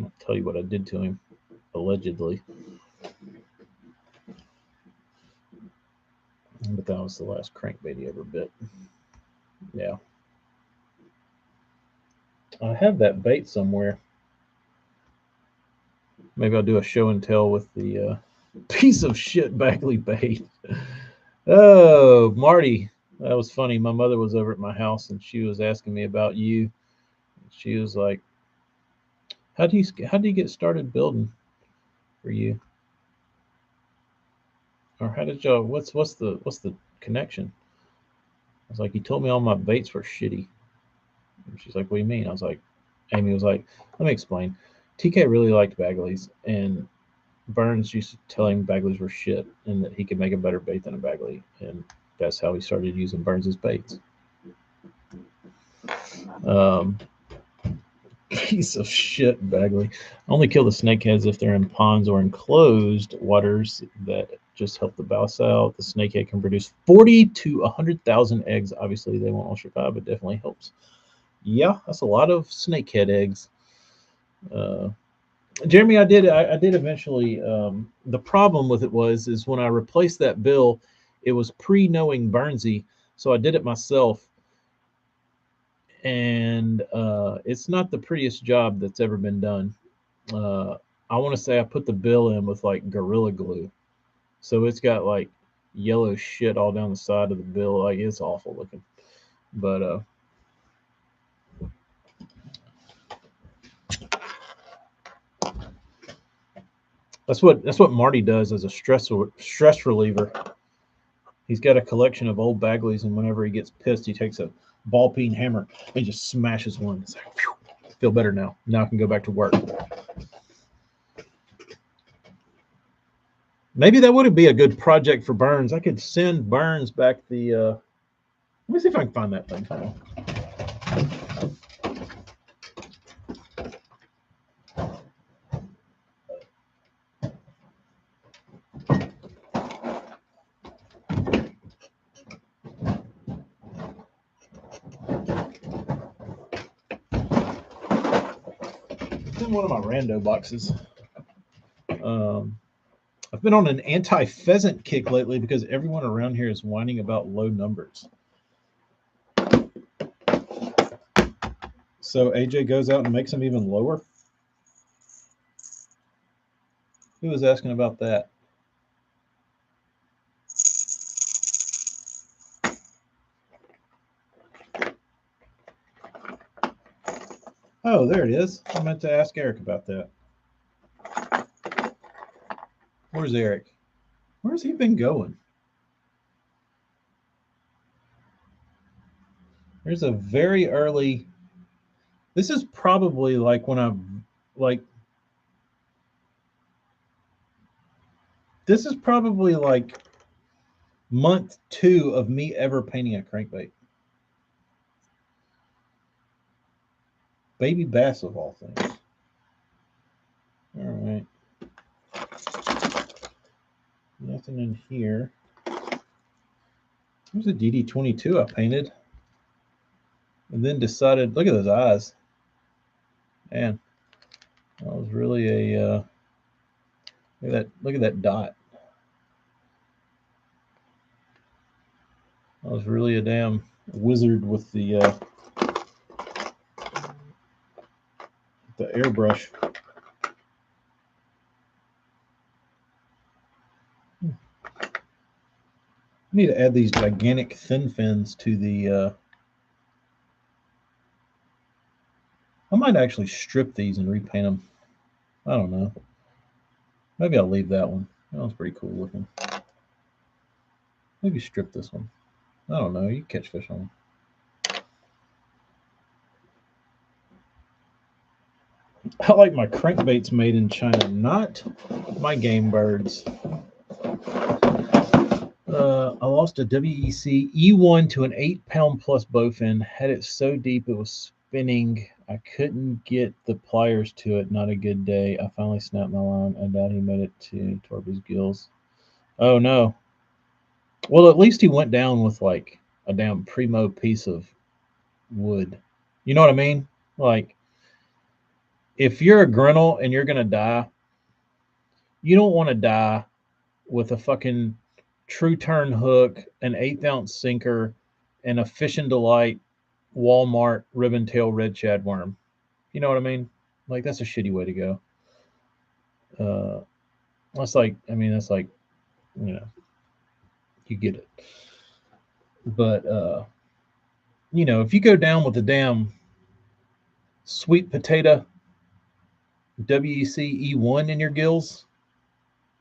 S1: I'll tell you what I did to him, allegedly. But that was the last crankbait he ever bit. Yeah. I have that bait somewhere. Maybe I'll do a show and tell with the piece of shit Bagley bait. Oh, Marty, that was funny. My mother was over at my house and she was asking me about you. She was like, how do you get started building for you? Or how did y'all what's the connection?" I was like, "You told me all my baits were shitty." And she's like, "What do you mean?" I was like, Amy was like, "Let me explain. TK really liked Bagleys, and Burns used to tell him Bagleys were shit and that he could make a better bait than a Bagley. And that's how he started using Burns's baits." Um, Piece of shit, Bagley. I only kill the snakeheads if they're in ponds or enclosed waters that just help the bass out. The snakehead can produce 40 to 100,000 eggs. Obviously, they won't all survive, but definitely helps. Yeah, that's a lot of snakehead eggs. Uh, Jeremy, I did eventually. The problem with it is when I replaced that bill, it was pre-knowing Burnsy, so I did it myself, and it's not the prettiest job that's ever been done. Uh, I want to say I put the bill in with like Gorilla Glue, so it's got like yellow shit all down the side of the bill. Like it's awful looking, but that's what Marty does as a stress reliever. He's got a collection of old Bagleys, and whenever he gets pissed, he takes a ball peen hammer and just smashes one. It's like, phew, I feel better now. Now I can go back to work. Maybe that would be a good project for Burns. I could send Burns back the. Let me see if I can find that thing. It's in one of my rando boxes. Um, I've been on an anti-pheasant kick lately because everyone around here is whining about low numbers. So AJ goes out and makes them even lower. Who was asking about that? Oh, there it is. I meant to ask Eric about that. Where's Eric? Where's he been going? There's a very early. This is probably like when I'm like. This is probably like month 2 of me ever painting a crankbait. Baby bass of all things. All right. Nothing in here. There's a DD22 I painted. And then decided, look at those eyes. Man, that was really a look at that dot. I was really a damn wizard with the airbrush. I need to add these gigantic thin fins to the I might actually strip these and repaint them. I don't know. Maybe I'll leave that one. That one's pretty cool looking. Maybe strip this one. I don't know. You catch fish on them. I like my crankbaits made in China, not my game birds. I lost a WEC E1 to an 8-pound plus bowfin. Had it so deep it was spinning. I couldn't get the pliers to it. Not a good day. I finally snapped my line. I doubt he made it to Torby's gills. Oh no. Well, at least he went down with like a damn primo piece of wood. You know what I mean? Like, if you're a grinnell and you're gonna die, you don't want to die with a fucking true turn hook, an 1/8 ounce sinker, and a Fish and Delight Walmart ribbon tail red shad worm. You know what I mean? Like, that's a shitty way to go. That's like, I mean, that's like, you know, you get it. But you know, if you go down with a damn sweet potato WEC E1 in your gills,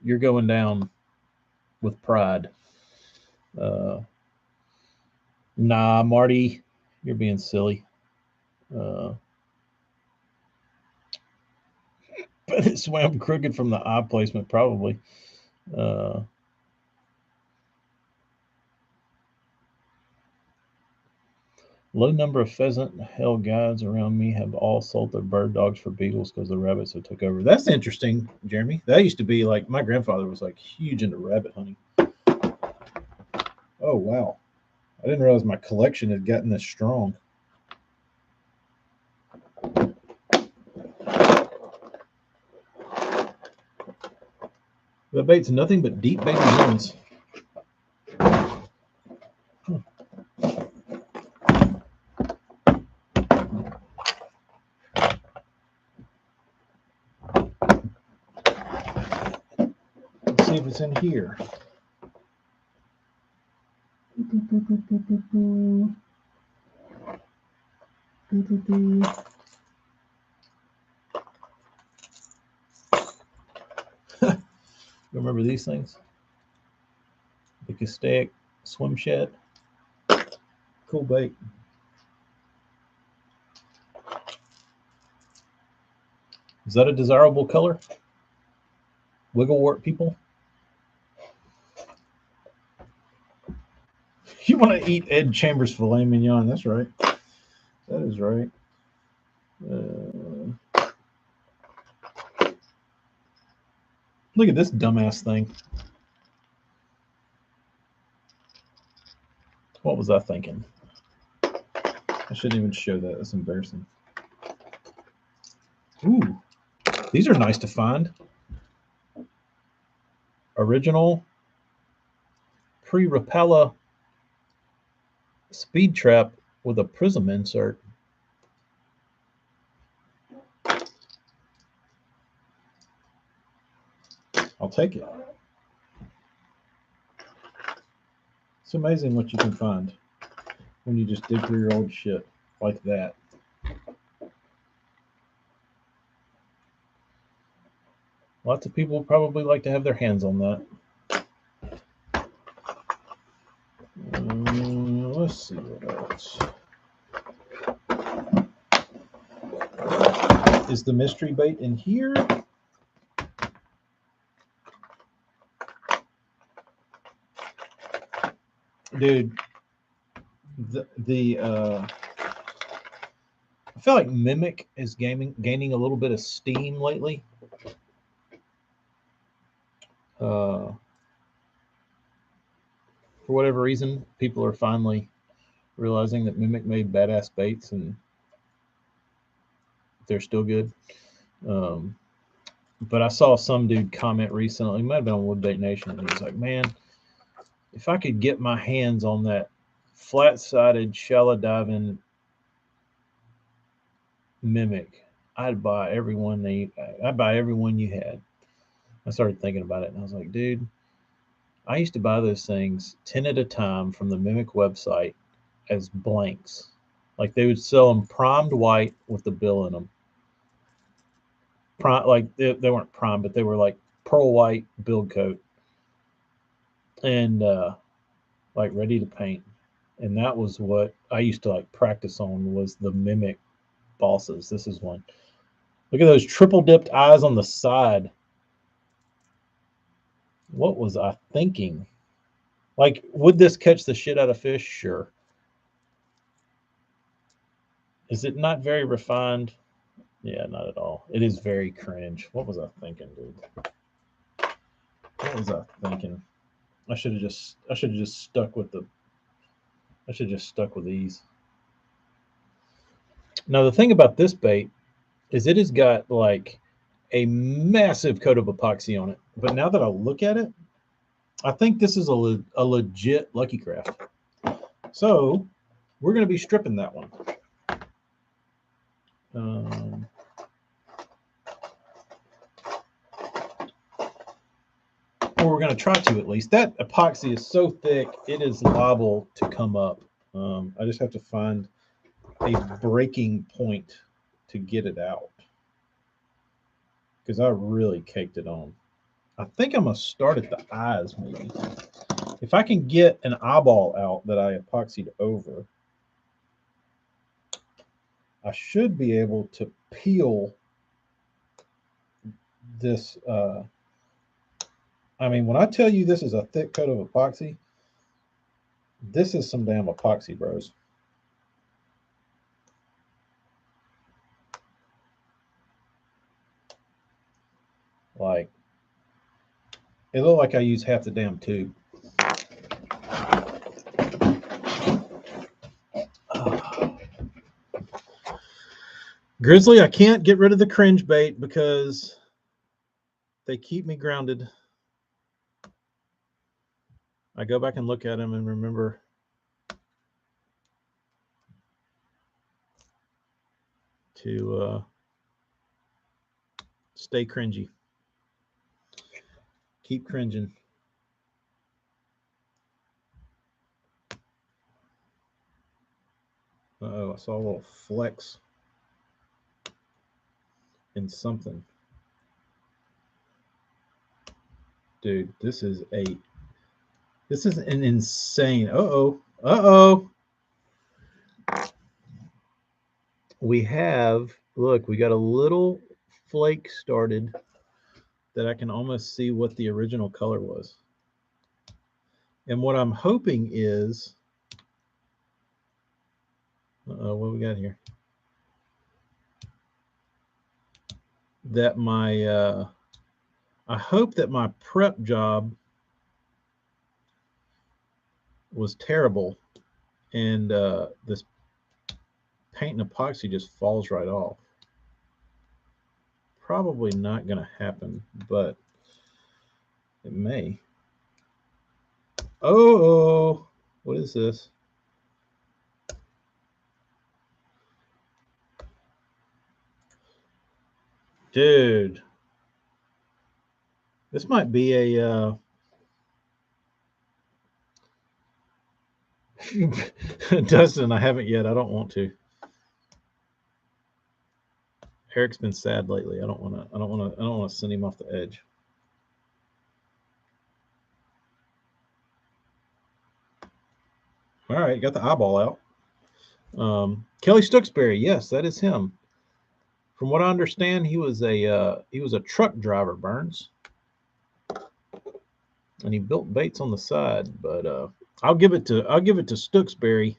S1: you're going down with pride. Uh, nah, Marty, you're being silly. Uh, but it swam crooked from the eye placement, probably. Uh, Low number of pheasant hell guides around me have all sold their bird dogs for beagles because the rabbits have took over. That's interesting, Jeremy. That used to be like my grandfather was like huge into rabbit hunting. Oh wow, I didn't realize my collection had gotten this strong. The bait's nothing but deep baby ones. Let's see if it's in here. Remember these things? The Castaic swim shed. Cool bait. Is that a desirable color? Wigglewort people? You want to eat Ed Chambers filet mignon? That's right. That is right. Look at this dumbass thing. What was I thinking? I shouldn't even show that. That's embarrassing. Ooh, these are nice to find. Original pre-Rapala speed trap with a prism insert. I'll take it. It's amazing what you can find when you just dig through your old shit like that. Lots of people probably like to have their hands on that. Let's see what else. Is the mystery bait in here? Dude, I feel like Mimic is gaining a little bit of steam lately. For whatever reason, people are finally realizing that Mimic made badass baits and they're still good. But I saw some dude comment recently, it might have been on Woodbait Nation, and he was like, man, if I could get my hands on that flat-sided shallow diving Mimic, I'd buy every one you had. I started thinking about it, and I was like, dude, I used to buy those things 10 at a time from the Mimic website as blanks. Like they would sell them primed white with the bill in them. Like they weren't prime, but they were like pearl white build coat and like ready to paint. And that was what I used to like practice on was the mimic bosses. This is one. Look at those triple dipped eyes on the side. What was I thinking? Like, would this catch the shit out of fish? Sure. Is it not very refined? Yeah, not at all. It is very cringe. What was I thinking, dude? What was I thinking? I should have just stuck with the I should have just stuck with these. Now the thing about this bait is it has got like a massive coat of epoxy on it. But now that I look at it, I think this is a legit Lucky Craft. So we're going to be stripping that one. Or we're going to try to at least. That epoxy is so thick, it is liable to come up. I just have to find a breaking point to get it out. Because I really caked it on. I think I'm going to start at the eyes maybe. If I can get an eyeball out that I epoxied over, I should be able to peel this. I mean, when I tell you this is a thick coat of epoxy, this is some damn epoxy, bros. Like, it looked like I used half the damn tube. Grizzly, I can't get rid of the cringe bait because they keep me grounded. I go back and look at them and remember to stay cringy. Keep cringing. Uh-oh, I saw a little flex in something. Dude, this is an insane. Uh-oh. Uh-oh. We got a little flake started that I can almost see what the original color was. And what I'm hoping is, what we got here? That I hope that my prep job was terrible and this paint and epoxy just falls right off. Probably not going to happen, but it may. Oh, what is this? Dude, this might be a Dustin, I haven't yet. I don't want to. Eric's been sad lately. I don't want to send him off the edge. All right, got the eyeball out. Kelly Stooksbury, yes, that is him. From what I understand, he was a truck driver, Burns, and he built baits on the side. But I'll give it to Stooksbury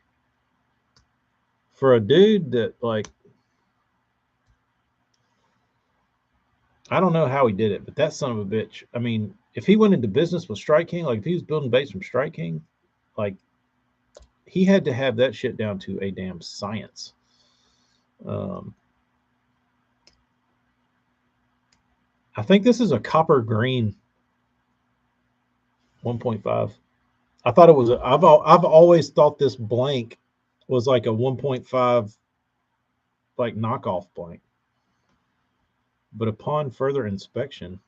S1: for a dude that like I don't know how he did it, but that son of a bitch. I mean, if he went into business with Strike King, like if he was building baits from Strike King, like he had to have that shit down to a damn science. I think this is a copper green 1.5. I thought it was. I've always thought this blank was like a 1.5, like knockoff blank. But upon further inspection,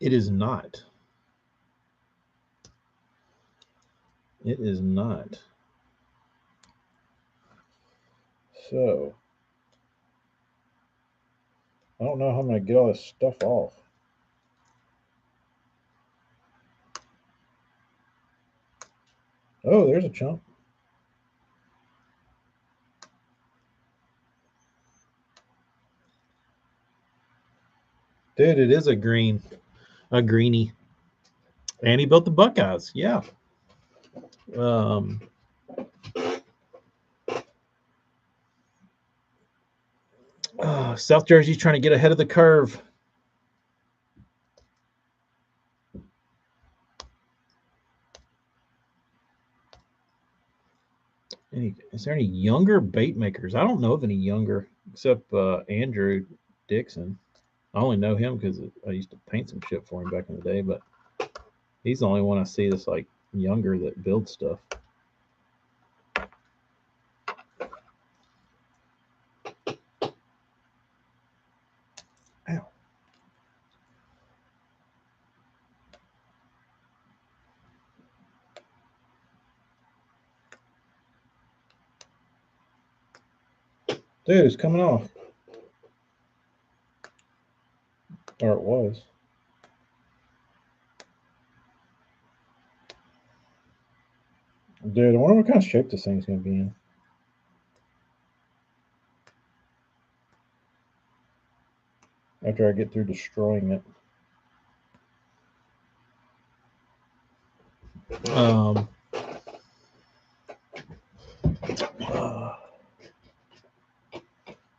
S1: it is not. It is not. So, I don't know how I'm going to get all this stuff off. Oh, there's a chunk. Dude, it is a greenie. And he built the Buckeyes. Yeah. South Jersey's trying to get ahead of the curve. Is there any younger bait makers? I don't know of any younger except Andrew Dixon. I only know him because I used to paint some shit for him back in the day, but he's the only one I see that's like younger that builds stuff. Ow. Dude, it's coming off. Or it was. Dude, I wonder what kind of shape this thing's going to be in. After I get through destroying it.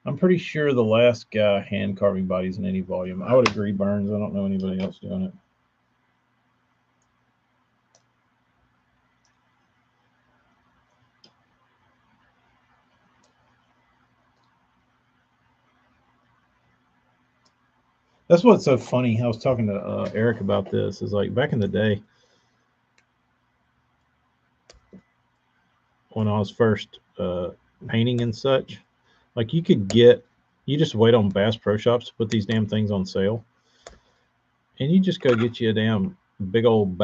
S1: I'm pretty sure the last guy hand carving bodies in any volume. I would agree, Burns. I don't know anybody else doing it. That's what's so funny. I was talking to Eric about this. Is like back in the day when I was first painting and such, like you just wait on Bass Pro Shops to put these damn things on sale, and you just go get you a damn big old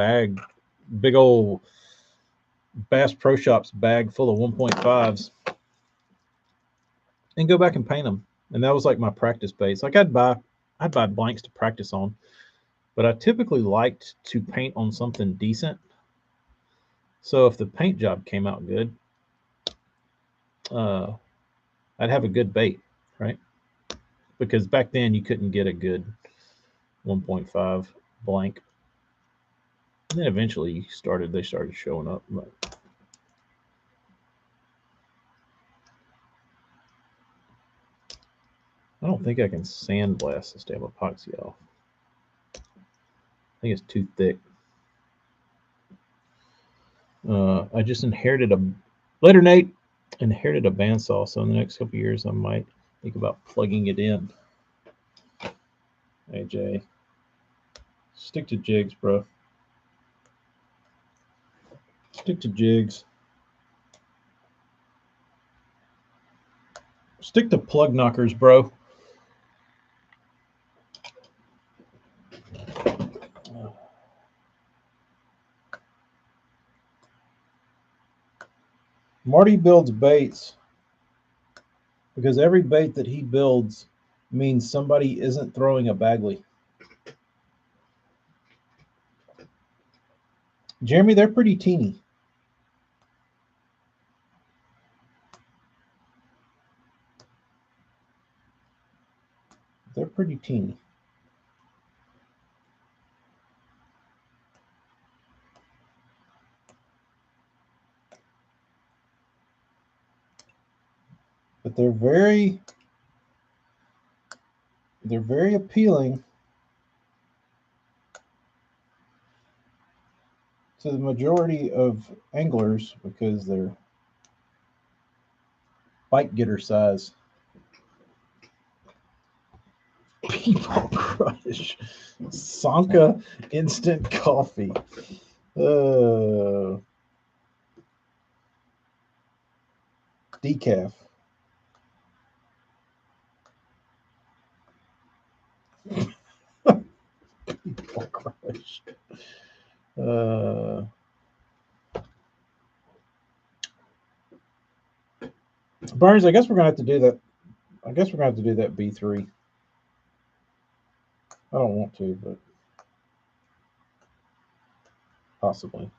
S1: Bass Pro Shops bag full of 1.5s, and go back and paint them. And that was like my practice base. Like I'd buy blanks to practice on, but I typically liked to paint on something decent. So if the paint job came out good, I'd have a good bait, right? Because back then you couldn't get a good 1.5 blank. And then eventually they started showing up. But I don't think I can sandblast this damn epoxy off. I think it's too thick. I just inherited a bandsaw, so in the next couple years I might think about plugging it in. AJ, stick to jigs, bro. Stick to jigs. Stick to plug knockers, bro. Marty builds baits because every bait that he builds means somebody isn't throwing a Bagley. Jeremy, they're pretty teeny. They're pretty teeny. But they're very appealing to the majority of anglers because they're bite getter size. People Crush. Sanka instant coffee. Decaf. People Crush. Burns, I guess we're gonna have to do that. I guess we're gonna have to do that B3. I don't want to, but possibly.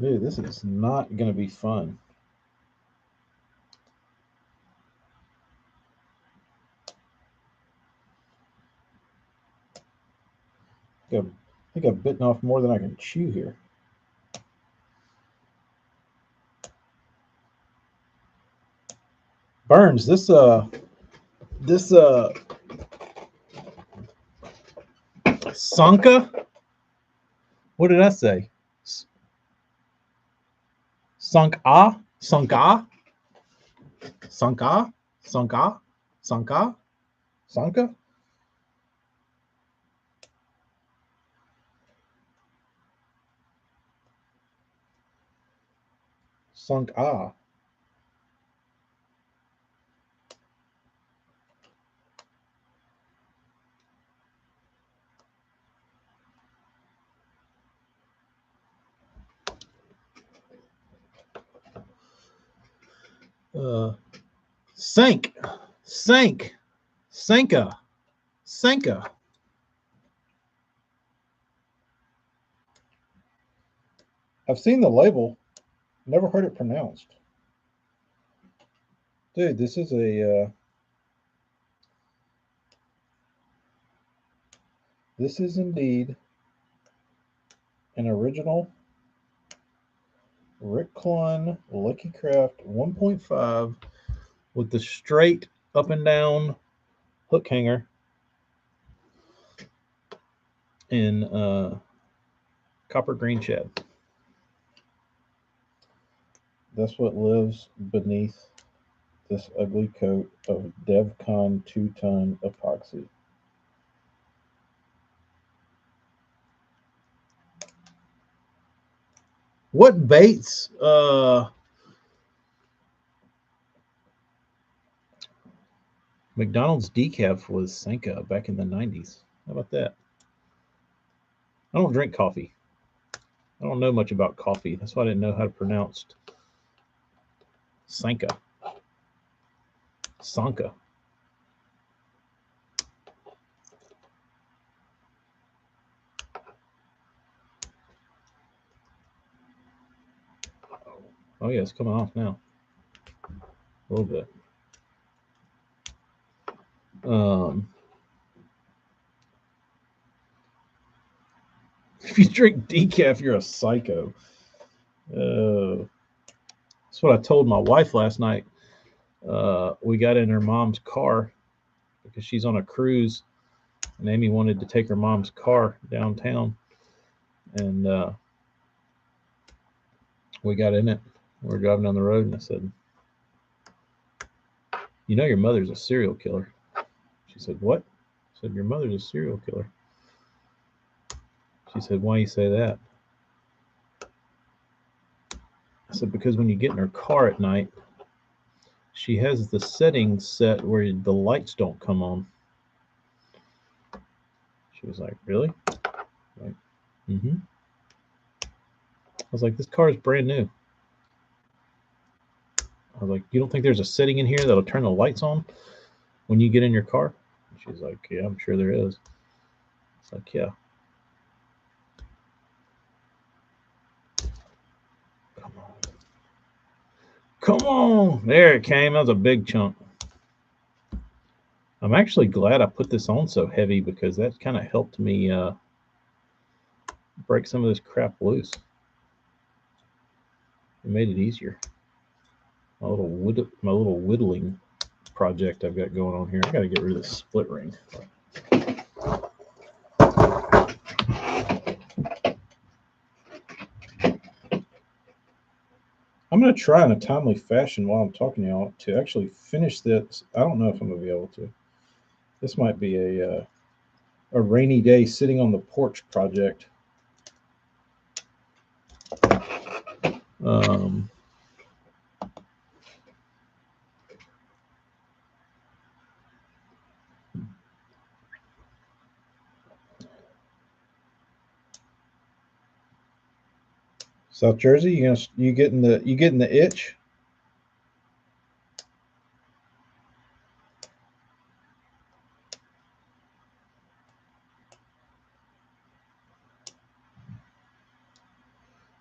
S1: Dude, this is not gonna be fun. I think I've bitten off more than I can chew here. Burns, this Sanka. What did I say? Sanka, Sanka, Sanka, Sanka, Sanka, Sanka. Sanka. Sank, Sank, Sanka, Sanka. I've seen the label, never heard it pronounced. Dude, this is this is indeed an original Rick Clunn Lucky Craft 1.5 with the straight up and down hook hanger in copper green shad. That's what lives beneath this ugly coat of DevCon 2-ton epoxy. What baits? McDonald's decaf was Sanka back in the 90s. How about that? I don't drink coffee. I don't know much about coffee. That's why I didn't know how to pronounce Sanka. Sanka. Oh yeah, it's coming off now. A little bit. If you drink decaf, you're a psycho. That's what I told my wife last night. We got in her mom's car because she's on a cruise, and Amy wanted to take her mom's car downtown, and we got in it. We were driving down the road, and I said, "You know your mother's a serial killer." She said, "What?" I said, "Your mother's a serial killer." She said, "Why you say that?" I said, "Because when you get in her car at night, she has the settings set where the lights don't come on." She was like, "Really?" Like, mm-hmm. I was like, "This car is brand new." I was like, "You don't think there's a setting in here that'll turn the lights on when you get in your car?" And she's like, "Yeah, I'm sure there is." It's like, "Yeah." Come on. Come on. There it came. That was a big chunk. I'm actually glad I put this on so heavy because that kind of helped me break some of this crap loose. It made it easier. My little whittling project I've got going on here. I got to get rid of this split ring. I'm going to try in a timely fashion while I'm talking to y'all to actually finish this. I don't know if I'm going to be able to. This might be a rainy day sitting on the porch project. Um, South Jersey, you getting the itch?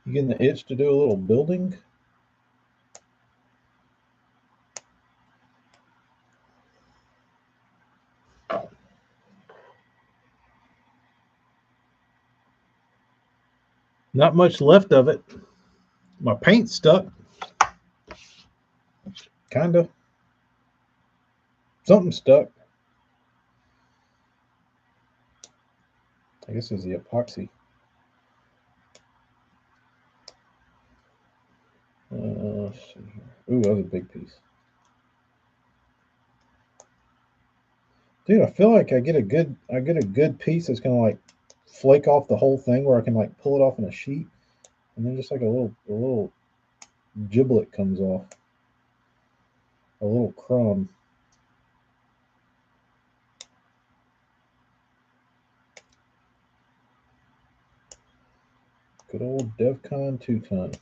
S1: You getting the itch to do a little building? Not much left of it. My paint's stuck. Kinda. Something stuck. I guess it's the epoxy. Let's see here. Ooh, that was a big piece. Dude, I feel like I get a good piece that's gonna like flake off the whole thing where I can like pull it off in a sheet, and then just like a little giblet comes off. A little crumb. Good old DevCon 2-ton.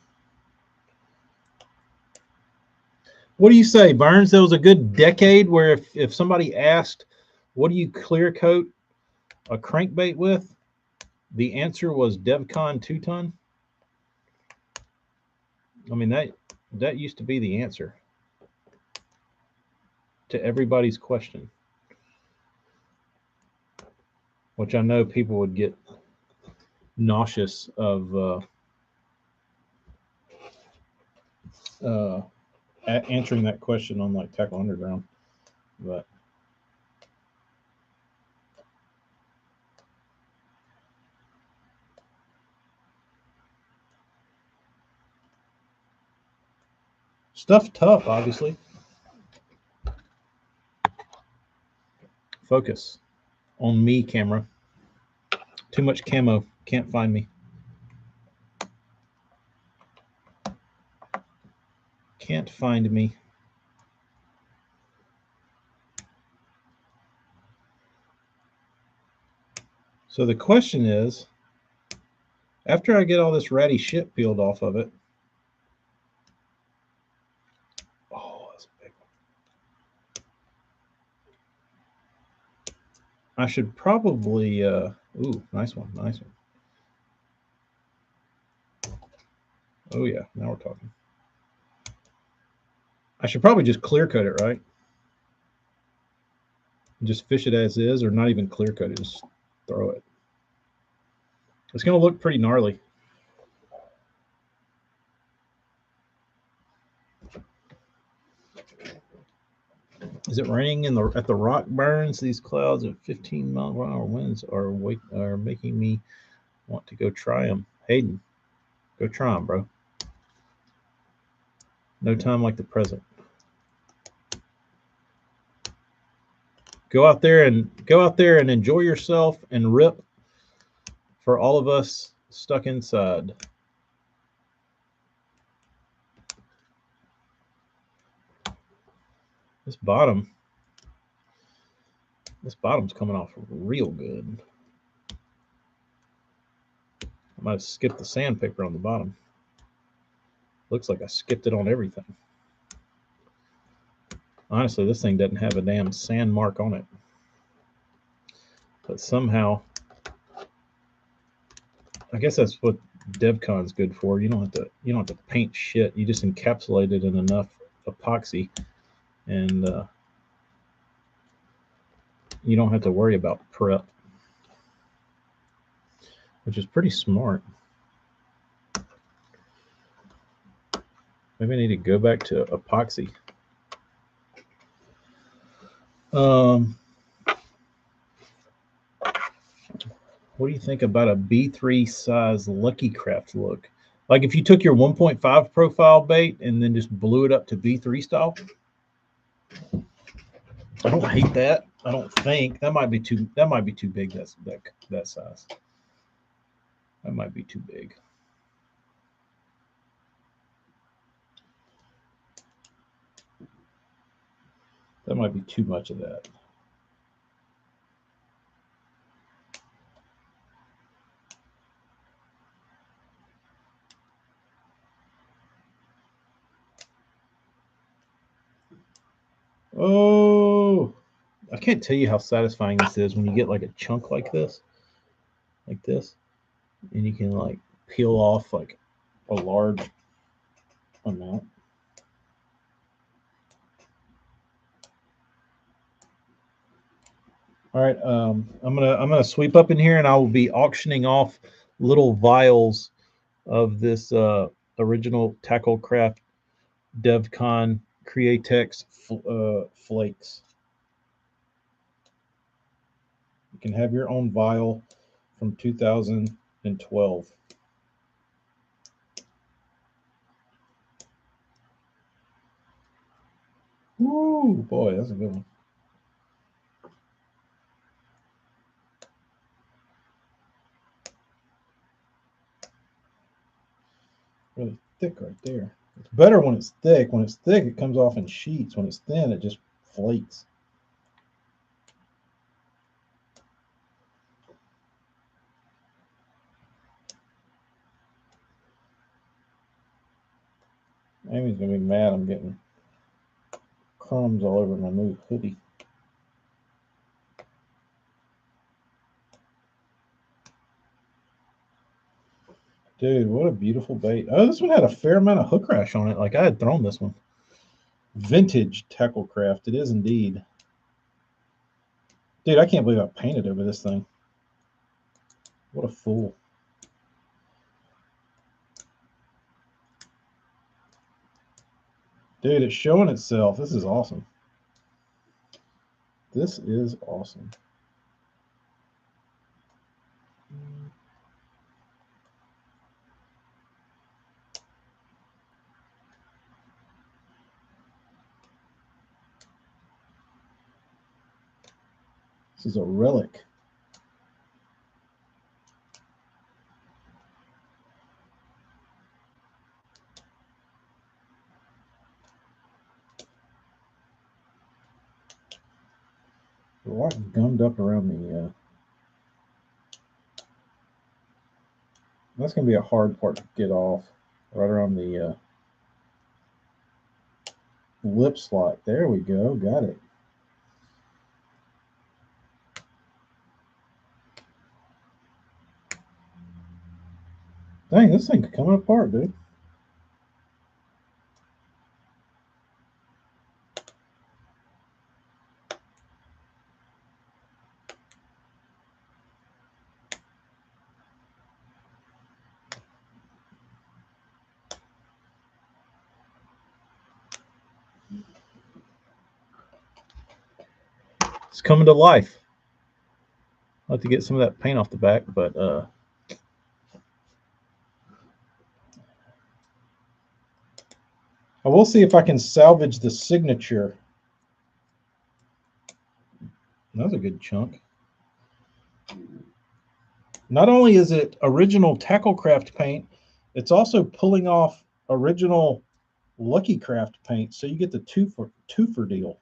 S1: What do you say, Burns? There was a good decade where if somebody asked, what do you clear coat a crankbait with? The answer was DevCon 2-ton. I mean, that used to be the answer to everybody's question, which I know people would get nauseous of answering that question on like Tackle Underground, but stuff's tough, obviously. Focus on me, camera. Too much camo. Can't find me. Can't find me. So the question is, after I get all this ratty shit peeled off of it, oh, that's a big one. I should probably, ooh, nice one, nice one. Oh yeah, now we're talking. I should probably just clear coat it, right? Just fish it as is, or not even clear coat it, just throw it. It's gonna look pretty gnarly. Is it raining at the rock burns? These clouds at 15-mile-per-hour winds are making me want to go try them. Hayden, go try them, bro. No time like the present. Go out there and enjoy yourself and rip for all of us stuck inside. This bottom's coming off real good. I might have skipped the sandpaper on the bottom. Looks like I skipped it on everything. Honestly, this thing doesn't have a damn sand mark on it. But somehow, I guess that's what DevCon's good for. You don't have to paint shit. You just encapsulate it in enough epoxy, and you don't have to worry about prep, which is pretty smart. Maybe I need to go back to epoxy. What do you think about a B3 size Lucky Craft look? Like if you took your 1.5 profile bait and then just blew it up to B3 style? I don't hate that. I don't think that might be too big. That size. That might be too big. That might be too much of that. Oh, I can't tell you how satisfying this is when you get like a chunk like this, and you can like peel off like a large amount. All right, I'm gonna sweep up in here, and I will be auctioning off little vials of this original Tacklecraft DevCon Createx flakes. You can have your own vial from 2012. Woo, boy, that's a good one. Really thick right there. It's better when it's thick. When it's thick, it comes off in sheets. When it's thin, it just flakes. Amy's gonna be mad. I'm getting crumbs all over my new hoodie. Dude, what a beautiful bait. Oh, this one had a fair amount of hook rash on it. Like I had thrown this one. Vintage Tacklecraft. It is indeed. Dude, I can't believe I painted over this thing. What a fool. Dude, it's showing itself. This is awesome. This is awesome. This is a relic. A lot gummed up around the. That's going to be a hard part to get off. Right around the lip slot. There we go. Got it. Dang, this thing's coming apart, dude. It's coming to life. I'll have to get some of that paint off the back, but I will see if I can salvage the signature. That was a good chunk. Not only is it original Tacklecraft paint, it's also pulling off original Lucky Craft paint, so you get the two for deal.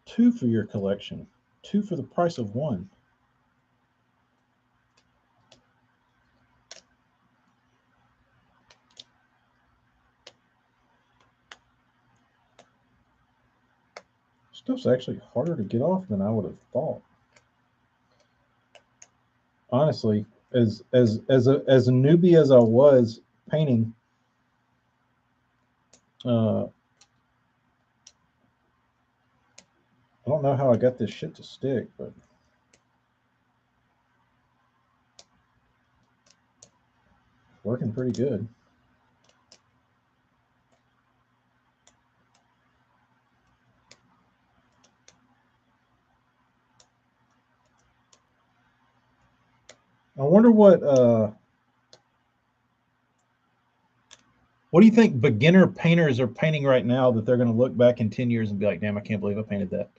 S1: Two for your collection. Two for the price of one. Stuff's actually harder to get off than I would have thought. Honestly, as a newbie as I was painting, I don't know how I got this shit to stick, but working pretty good. I wonder what do you think beginner painters are painting right now that they're going to look back in 10 years and be like, damn, I can't believe I painted that.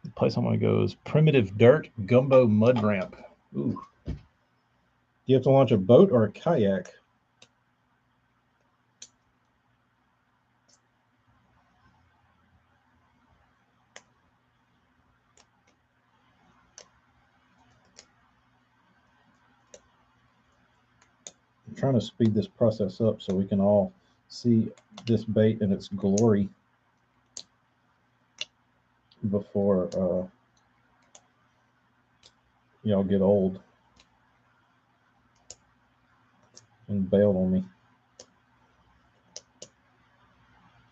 S1: The place I'm going to go is Primitive Dirt Gumbo Mud Ramp. Ooh. Do you have to launch a boat or a kayak? trying to speed this process up so we can all see this bait in its glory before y'all get old and bailed on me.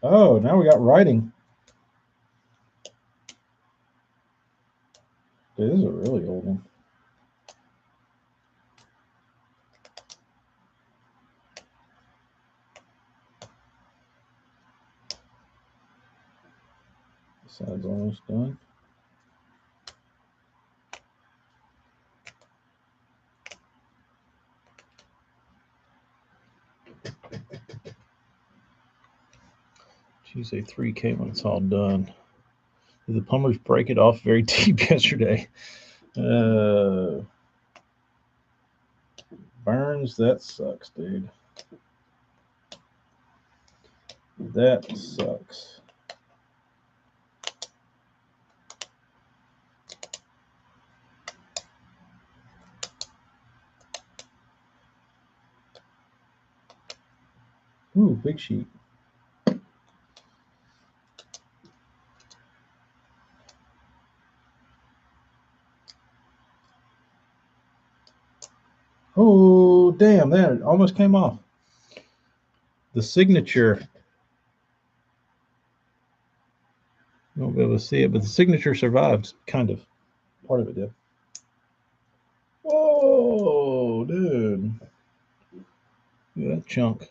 S1: Oh, now we got writing. Dude, this is a really old one. This side's almost done. Tuesday 3K when it's all done. Did the plumbers break it off very deep yesterday? Burns, that sucks, dude. That sucks. Ooh, big sheet. Oh, damn, that almost came off. The signature. You won't be able to see it, but the signature survived, kind of. Part of it did. Whoa, dude. Look at that chunk.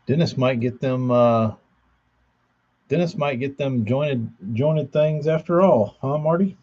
S1: Dennis might get them. Dennis might get them jointed things after all, huh, Marty?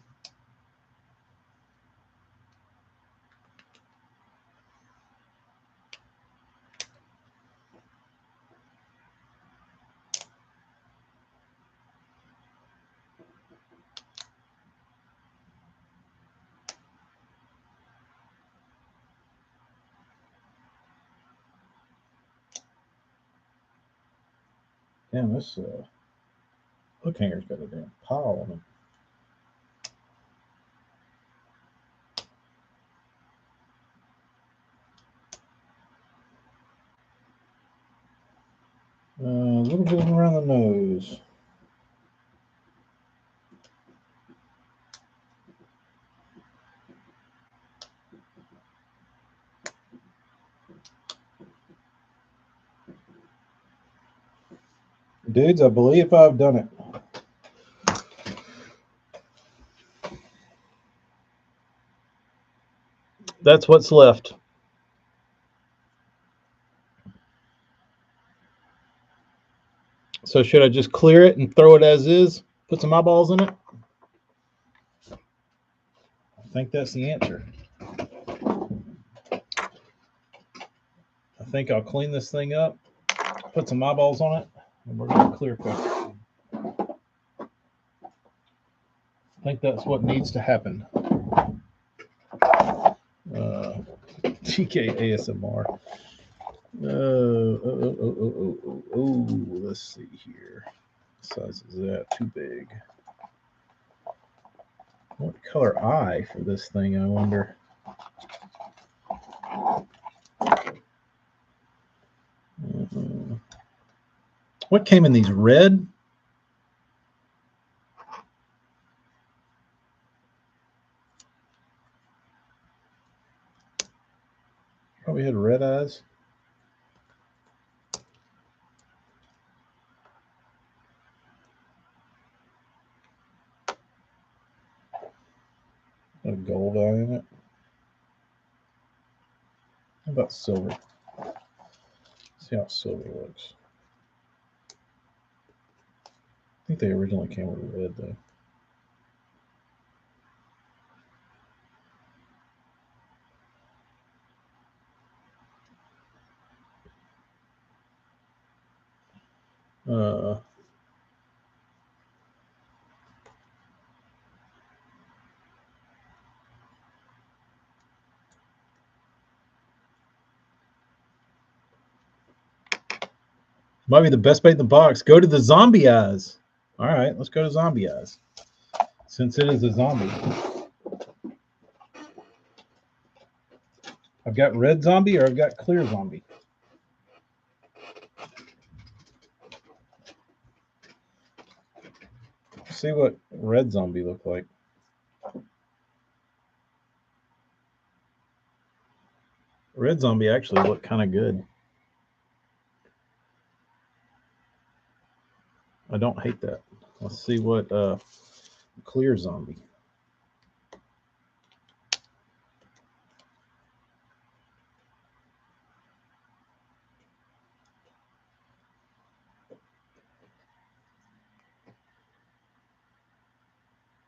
S1: Damn, this hook hanger's got a damn pile on it. A little bit around the nose. Dudes, I believe I've done it. That's what's left. So should I just clear it and throw it as is? Put some eyeballs in it? I think that's the answer. I think I'll clean this thing up, put some eyeballs on it, and we're going to clear coat. I think that's what needs to happen. TK ASMR. Let's see here. What size is that? Too big. What color eye for this thing, I wonder? What came in these? Red? Probably had red eyes. Got a gold eye in it. How about silver? See how silver looks. I think they originally came with red, though. Might be the best bait in the box. Go to the zombie eyes. All right, let's go to zombie eyes. Since it is a zombie. I've got red zombie or I've got clear zombie. Let's see what red zombie look like. Red zombie actually looked kind of good. I don't hate that. Let's see what clear zombie.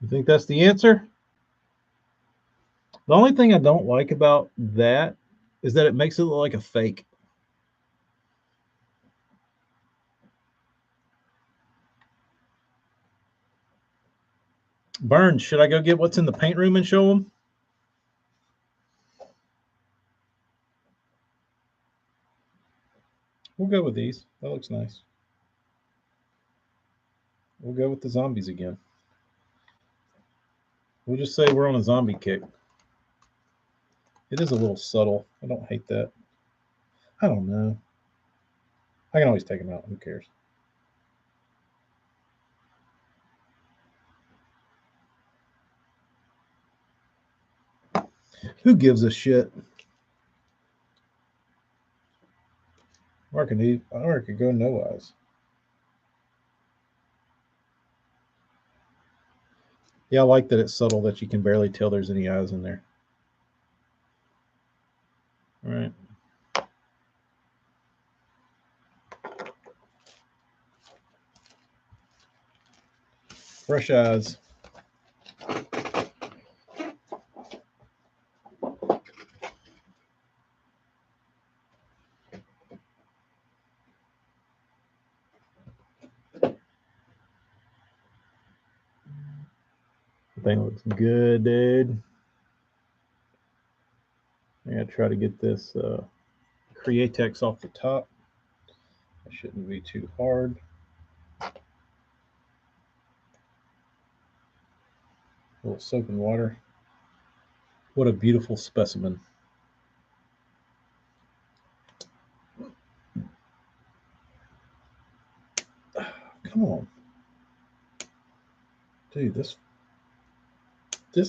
S1: You think that's the answer? The only thing I don't like about that is that it makes it look like a fake. Burns, should I go get what's in the paint room and show them? We'll go with these. That looks nice. We'll go with the zombies again. We'll just say we're on a zombie kick. It is a little subtle. I don't hate that. I don't know. I can always take them out. Who cares? Who gives a shit? Or I could go no eyes. Yeah, I like that it's subtle that you can barely tell there's any eyes in there. All right. Fresh eyes. The thing looks good, dude. I gotta try to get this Createx off the top. That shouldn't be too hard. A little soap and water. What a beautiful specimen. Come on. Dude, this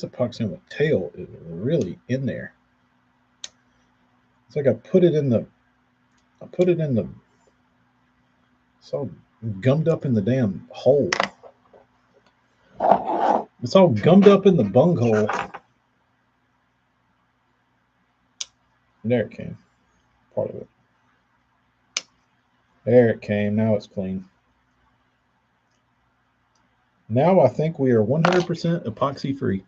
S1: epoxy on the tail is really in there. It's like I put it in the it's all gummed up in the damn hole. It's all gummed up in the bunghole. There it came. Part of it. There it came. Now it's clean. Now I think we are 100% epoxy free.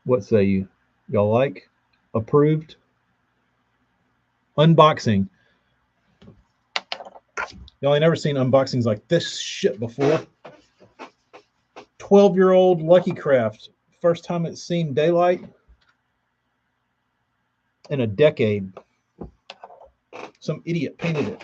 S1: What say you? Y'all like? Approved? Unboxing. Y'all ain't never seen unboxings like this shit before. 12-year-old Lucky Craft. First time it's seen daylight in a decade. Some idiot painted it.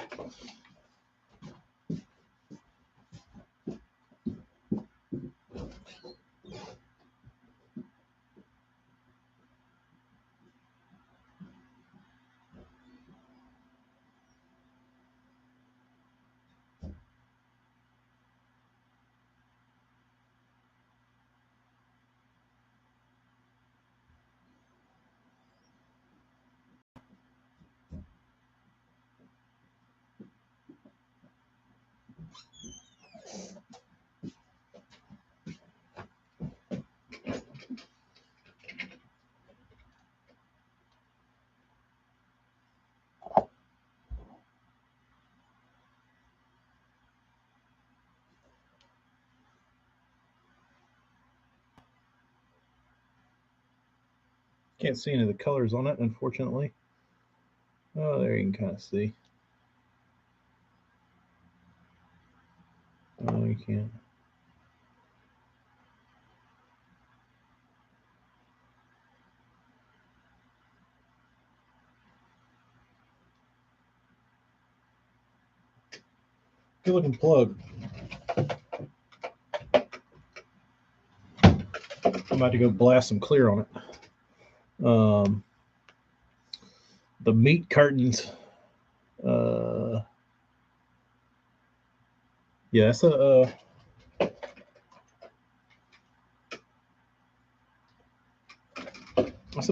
S1: Can't see any of the colors on it, unfortunately. Oh, there you can kind of see. Oh, you can't. Good looking plug. I'm about to go blast some clear on it. The meat curtains. Yeah, that's a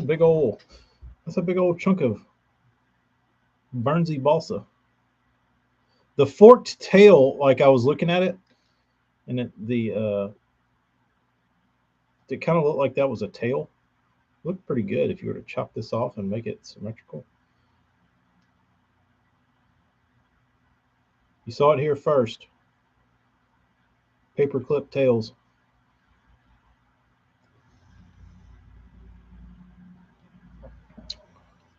S1: big old chunk of Bernsey balsa. The forked tail, like I was looking at it, and it kind of looked like that was a tail. Looked pretty good if you were to chop this off and make it symmetrical. You saw it here first. Paperclip tails.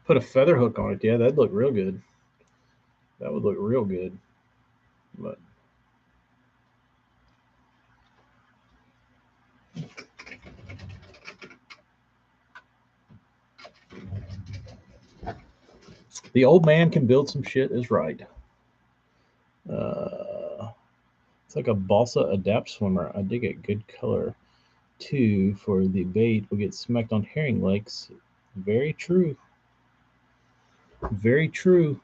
S1: Put a feather hook on it. Yeah, that'd look real good. That would look real good. But the old man can build some shit is right. It's like a balsa adapt swimmer. I dig it. Good color too for the bait. Will get smacked on herring lakes. Very true. Very true.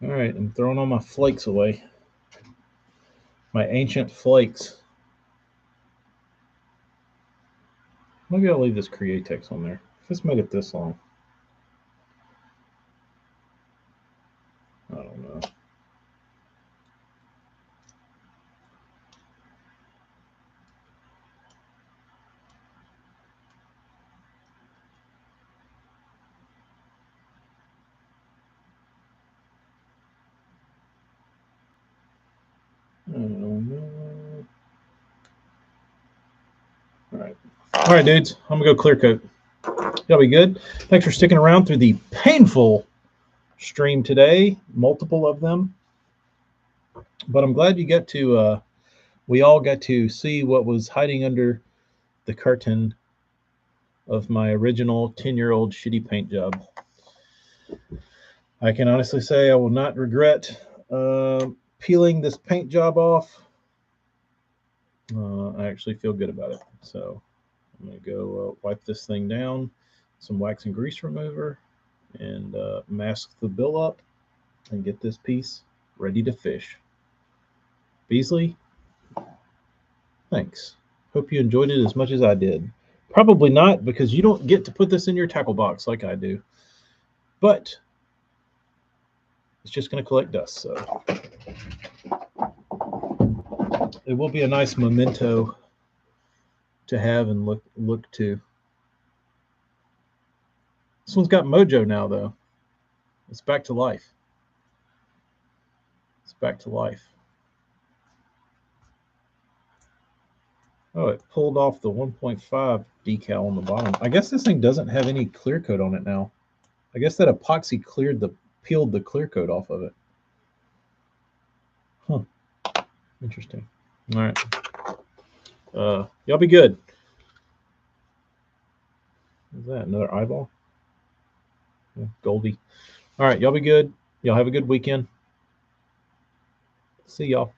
S1: All right, I'm throwing all my flakes away. My ancient flakes. Maybe I'll leave this Createx on there. Let's make it this long. I don't know. I don't know. All right. All right, dudes. I'm going to go clear coat. Y'all be good. Thanks for sticking around through the painful stream today. Multiple of them. But I'm glad you got to, we all got to see what was hiding under the curtain of my original 10-year-old shitty paint job. I can honestly say I will not regret peeling this paint job off. I actually feel good about it. So I'm going to go wipe this thing down, some wax and grease remover, and mask the bill up and get this piece ready to fish. Beasley, thanks. Hope you enjoyed it as much as I did. Probably not, because you don't get to put this in your tackle box like I do. But it's just going to collect dust, so it will be a nice memento to have and look to. This one's got mojo now, though. It's back to life. It's back to life. Oh, it pulled off the 1.5 decal on the bottom. I guess this thing doesn't have any clear coat on it now. I guess that epoxy peeled the clear coat off of it. Huh. Interesting. All right. Y'all be good. What's that? Another eyeball? Yeah, Goldie. All right. Y'all be good. Y'all have a good weekend. See y'all.